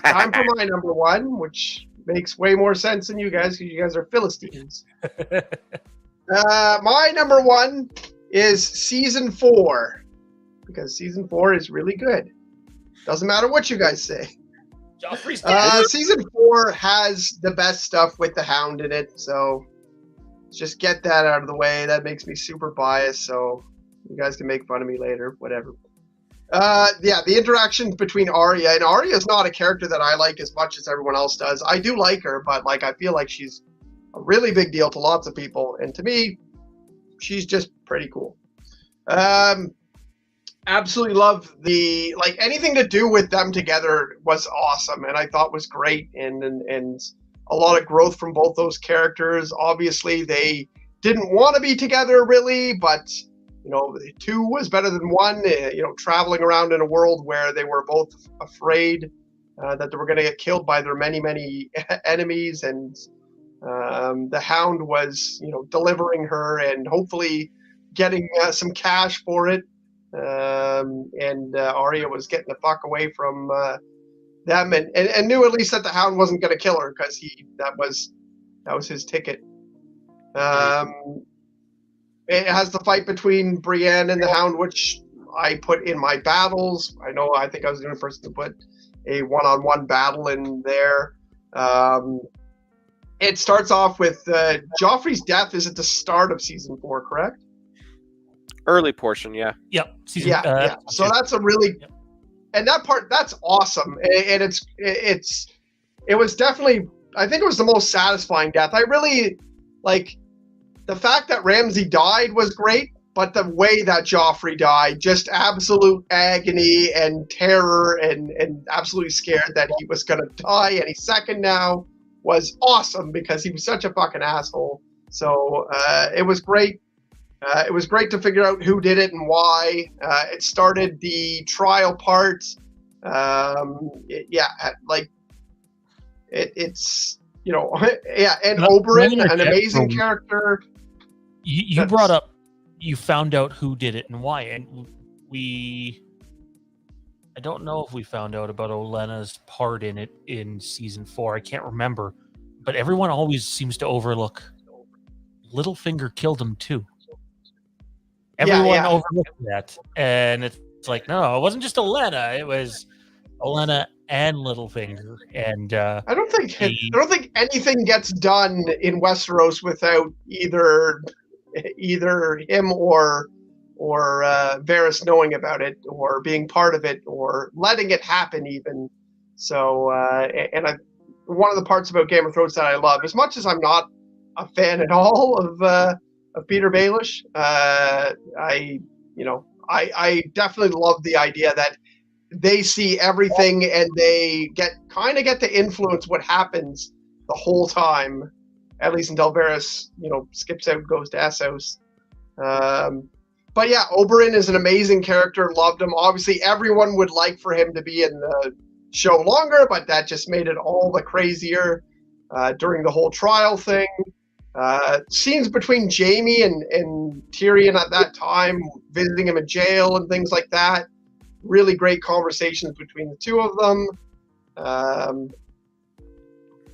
Time for my number 1, which makes way more sense than you guys because you guys are Philistines. My number 1 is season 4, because season 4 is really good. Doesn't matter what you guys say. Joffrey's dead. Season 4 has the best stuff with the Hound in it, so just get that out of the way. That makes me super biased, so you guys can make fun of me later, whatever. The interaction between Arya, and Arya is not a character that I like as much as everyone else does. I do like her, but like I feel like she's a really big deal to lots of people, and to me, she's just pretty cool. Absolutely love anything to do with them together was awesome, and I thought was great, and a lot of growth from both those characters. Obviously, they didn't want to be together really, but two was better than one. Traveling around in a world where they were both afraid that they were going to get killed by their many enemies, and the Hound was delivering her and hopefully getting some cash for it. And Arya was getting the fuck away from them, and knew at least that the Hound wasn't going to kill her because that was his ticket. It has the fight between Brienne and the Hound, which I put in my battles. I think I was the only person to put a one-on-one battle in there. It starts off with Joffrey's death is at the start of season 4, correct? Early portion, yeah. Yep. Yeah. So that's a really, and that part, that's awesome. And it was definitely, I think it was the most satisfying death. I really, like, the fact that Ramsay died was great, but the way that Joffrey died, just absolute agony and terror and absolutely scared that he was going to die any second now was awesome because he was such a fucking asshole. So it was great. It was great to figure out who did it and why. It started the trial part. It's and Oberyn, an amazing character. You brought up, you found out who did it and why, and I don't know if we found out about Olenna's part in it in season 4. I can't remember, but everyone always seems to overlook Littlefinger killed him too. Everyone overlooked that, and it's like, no, it wasn't just Olenna; it was Olenna and Littlefinger. And I don't think anything gets done in Westeros without either him or Varys knowing about it, or being part of it, or letting it happen even. So, one of the parts about Game of Thrones that I love, as much as I'm not a fan at all of Peter Baelish, I definitely love the idea that they see everything and they get to influence what happens the whole time, at least until Varys, skips out and goes to Essos. But yeah, Oberyn is an amazing character. Loved him. Obviously, everyone would like for him to be in the show longer, but that just made it all the crazier during the whole trial thing. Scenes between Jaime and Tyrion at that time, visiting him in jail and things like that. Really great conversations between the two of them.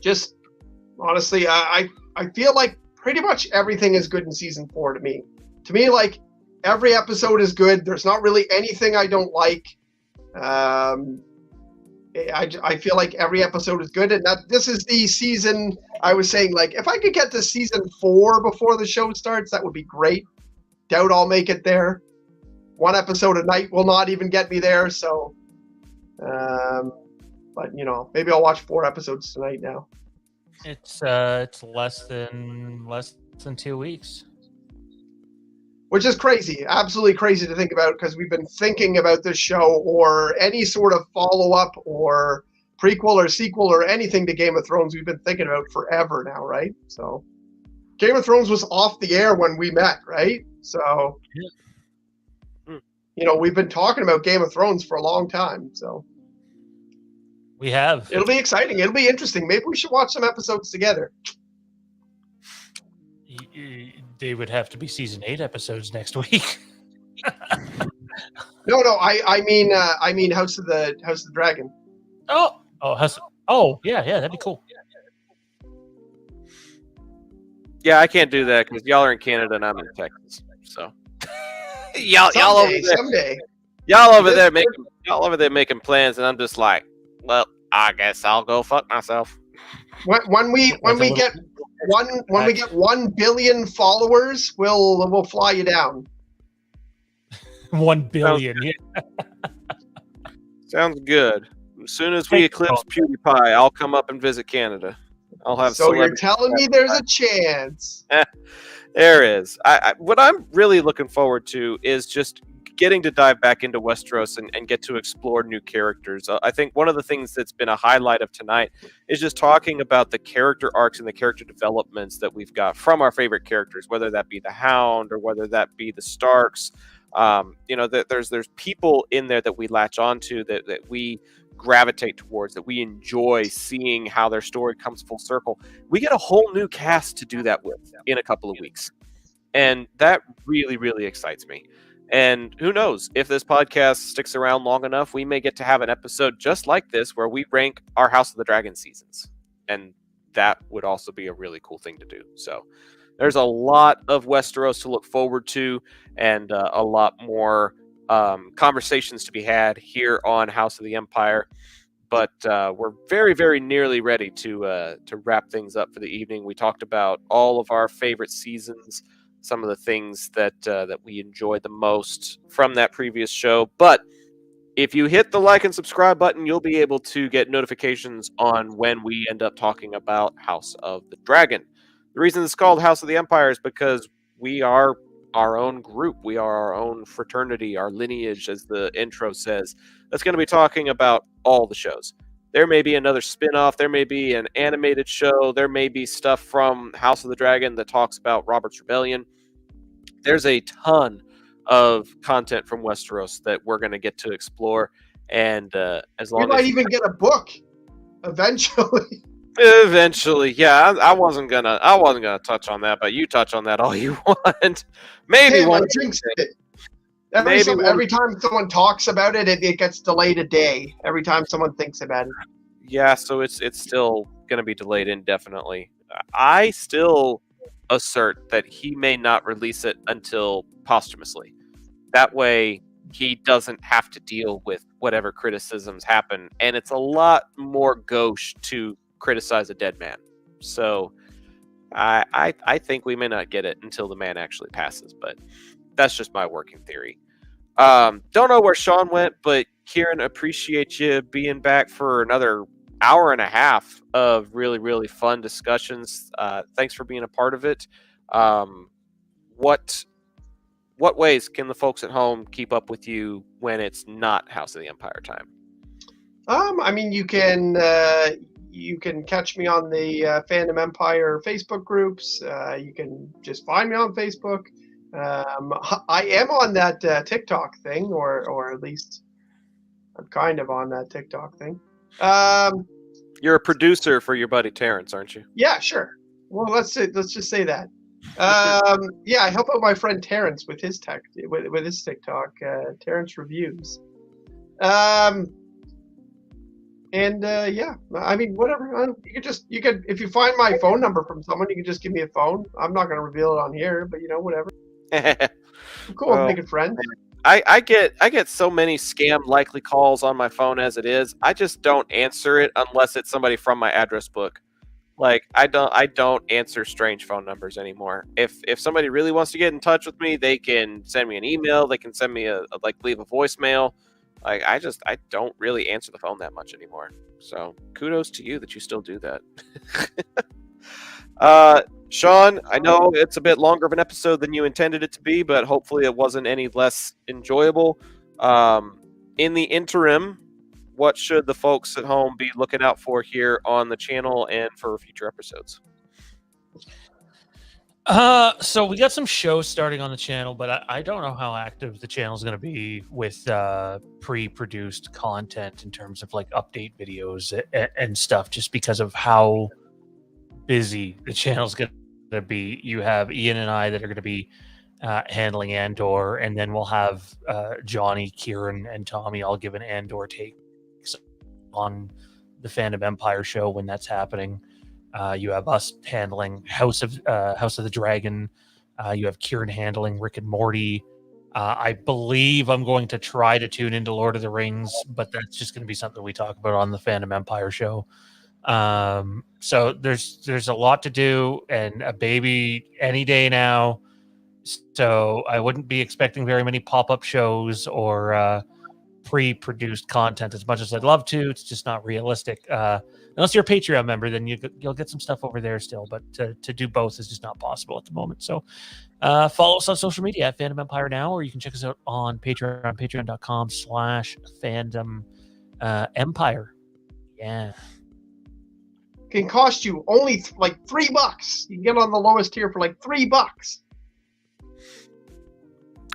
Just honestly, I feel like pretty much everything is good in season 4 to me. To me, like, every episode is good. There's not really anything I don't like. I feel like every episode is good, and that this is the season. I was saying, like, if I could get to season 4 before the show starts, that would be great. Doubt I'll make it there. One episode a night will not even get me there. So, but maybe I'll watch 4 episodes tonight now. It's less than 2 weeks. Which is crazy, absolutely crazy to think about, because we've been thinking about this show or any sort of follow-up or prequel or sequel or anything to Game of Thrones we've been thinking about forever now, right? So Game of Thrones was off the air when we met, right? So, we've been talking about Game of Thrones for a long time, so. We have. It'll be exciting. It'll be interesting. Maybe we should watch some episodes together. They would have to be season 8 episodes next week. No. I mean House of the Dragon. Yeah, that'd be cool. Yeah, I can't do that because y'all are in Canada and I'm in Texas. So y'all over there, someday. y'all over there making plans, and I'm just like, well, I guess I'll go fuck myself. When we get 1 billion followers, we'll fly you down. 1 billion. Sounds good. As soon as we eclipse PewDiePie, I'll come up and visit Canada. I'll have. So you're telling me there's a chance? There is. What I'm really looking forward to is just getting to dive back into Westeros and get to explore new characters. I think one of the things that's been a highlight of tonight is just talking about the character arcs and the character developments that we've got from our favorite characters, whether that be the Hound or whether that be the Starks. There's people in there that we latch onto that we gravitate towards, that we enjoy seeing how their story comes full circle. We get a whole new cast to do that with in a couple of weeks. And that really, really excites me. And who knows, if this podcast sticks around long enough, we may get to have an episode just like this where we rank our House of the Dragon seasons. And that would also be a really cool thing to do. So there's a lot of Westeros to look forward to, and a lot more conversations to be had here on House of the Empire. But we're very, very nearly ready to wrap things up for the evening. We talked about all of our favorite seasons, some of the things that we enjoyed the most from that previous show. But if you hit the like and subscribe button, you'll be able to get notifications on when we end up talking about House of the Dragon. The reason it's called House of the Empire is because we are our own group. We are our own fraternity, our lineage, as the intro says. That's going to be talking about all the shows. There may be another spin-off. There may be an animated show. There may be stuff from House of the Dragon that talks about Robert's Rebellion. There's a ton of content from Westeros that we're going to get to explore. And as long we might as even get a book eventually. Eventually, yeah. I wasn't gonna touch on that, but you touch on that all you want. Maybe Damn, one. I jinxed it. Every time someone talks about it, it gets delayed a day. Every time someone thinks about it. Yeah, so it's still gonna be delayed indefinitely. I still assert that he may not release it until posthumously. That way, he doesn't have to deal with whatever criticisms happen, and it's a lot more gauche to criticize a dead man. So I think we may not get it until the man actually passes, but that's just my working theory. Don't know where Sean went, but Kieran, appreciate you being back for another hour and a half of really, really fun discussions. Thanks for being a part of it. What ways can the folks at home keep up with you when it's not House of the Empire time? I mean, you can catch me on the Fandom Empire Facebook groups. You can just find me on Facebook. I am on that TikTok thing, or at least I'm kind of on that TikTok thing. You're a producer for your buddy Terrence, aren't you? Yeah, sure. Well, let's just say that. Yeah, I help out my friend Terrence with his with his TikTok. Terrence Reviews. Yeah, I mean, whatever. You could, if you find my phone number from someone, you can just give me a phone. I'm not going to reveal it on here, but whatever. I'm cool with making friends. I get so many scam likely calls on my phone as it is. I just don't answer it unless it's somebody from my address book. Like I don't answer strange phone numbers anymore. If somebody really wants to get in touch with me, they can send me an email. They can send me leave a voicemail. Like I don't really answer the phone that much anymore. So kudos to you that you still do that. Sean, I know it's a bit longer of an episode than you intended it to be, but hopefully it wasn't any less enjoyable. In the interim, what should the folks at home be looking out for here on the channel and for future episodes? So we got some shows starting on the channel, but I don't know how active the channel is going to be with pre-produced content in terms of like update videos and stuff, just because of how busy the channel's going to be. You have Ian and I that are going to be handling Andor, and then we'll have Johnny, Kieran, and Tommy all give an Andor take on the Fandom Empire show when that's happening. You have us handling House of the Dragon. You have Kieran handling Rick and Morty. I believe I'm going to try to tune into Lord of the Rings, but that's just going to be something we talk about on the Fandom Empire show. So there's a lot to do, and a baby any day now. So I wouldn't be expecting very many pop-up shows or pre-produced content as much as I'd love to. It's just not realistic. Unless you're a Patreon member, then you'll get some stuff over there still, but to do both is just not possible at the moment. So follow us on social media at Fandom Empire Now, or you can check us out on Patreon, patreon.com/Fandom Empire. Yeah. It can cost you only like $3. You can get on the lowest tier for like $3.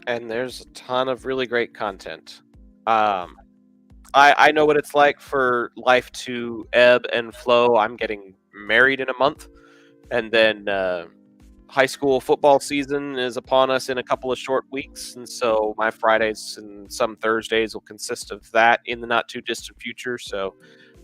And there's a ton of really great content. I know what it's like for life to ebb and flow. I'm getting married in a month, and then high school football season is upon us in a couple of short weeks, and so my Fridays and some Thursdays will consist of that in the not too distant future. So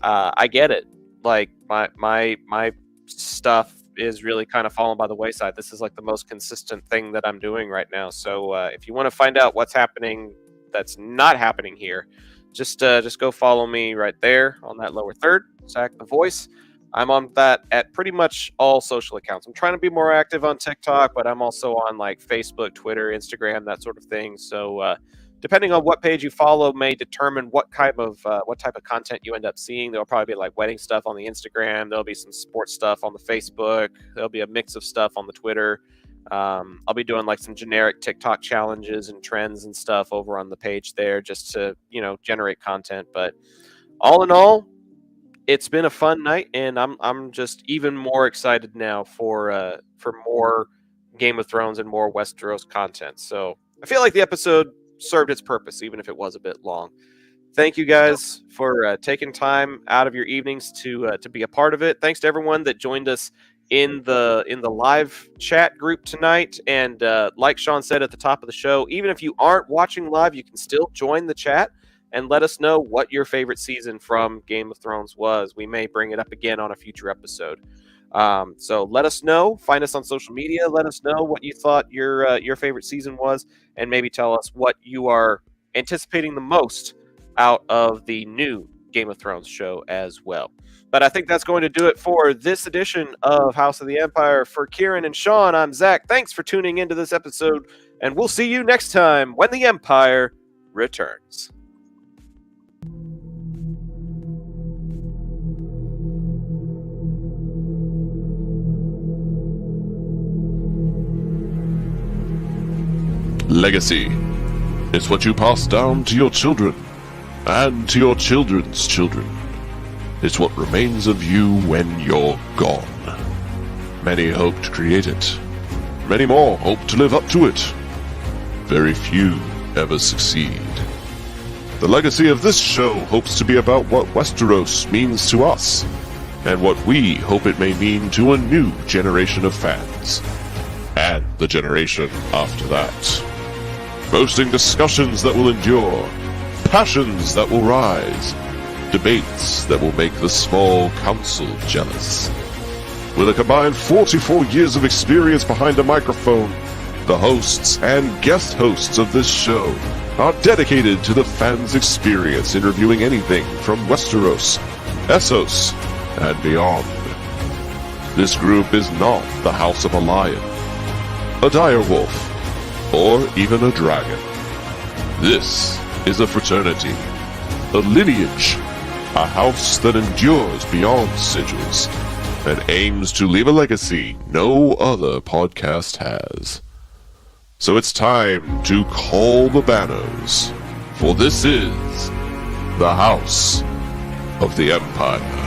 I get it. Like my stuff is really kind of falling by the wayside. This is like the most consistent thing that I'm doing right now. So if you want to find out what's happening that's not happening here, just go follow me right there on that lower third, Zach the Voice. I'm on that at pretty much all social accounts. I'm trying to be more active on TikTok, but I'm also on like Facebook, Twitter, Instagram, that sort of thing. So depending on what page you follow may determine what type of content you end up seeing. There'll probably be like wedding stuff on the Instagram. There'll be some sports stuff on the Facebook. There'll be a mix of stuff on the Twitter. I'll be doing like some generic TikTok challenges and trends and stuff over on the page there just to, generate content. But all in all, it's been a fun night, and I'm just even more excited now for more Game of Thrones and more Westeros content. So I feel like the episode served its purpose, even if it was a bit long. Thank you guys for taking time out of your evenings to be a part of it. Thanks to everyone that joined us in the live chat group tonight. And like Sean said at the top of the show, even if you aren't watching live, you can still join the chat and let us know what your favorite season from Game of Thrones was. We may bring it up again on a future episode. So let us know. Find us on social media. Let us know what you thought your favorite season was, and maybe tell us what you are anticipating the most out of the new Game of Thrones show as well. But I think that's going to do it for this edition of House of the Empire. For Kieran and Sean, I'm Zach. Thanks for tuning into this episode, and we'll see you next time when the Empire returns. Legacy is what you pass down to your children and to your children's children. It's what remains of you when you're gone. Many hope to create it. Many more hope to live up to it. Very few ever succeed. The legacy of this show hopes to be about what Westeros means to us, and what we hope it may mean to a new generation of fans, and the generation after that. Boasting discussions that will endure, passions that will rise, debates that will make the small council jealous. With a combined 44 years of experience behind a microphone, the hosts and guest hosts of this show are dedicated to the fans' experience interviewing anything from Westeros, Essos, and beyond. This group is not the house of a lion, a direwolf, or even a dragon. This is a fraternity, a lineage, a house that endures beyond sigils, and aims to leave a legacy no other podcast has. So it's time to call the banners, for this is the House of the Empire.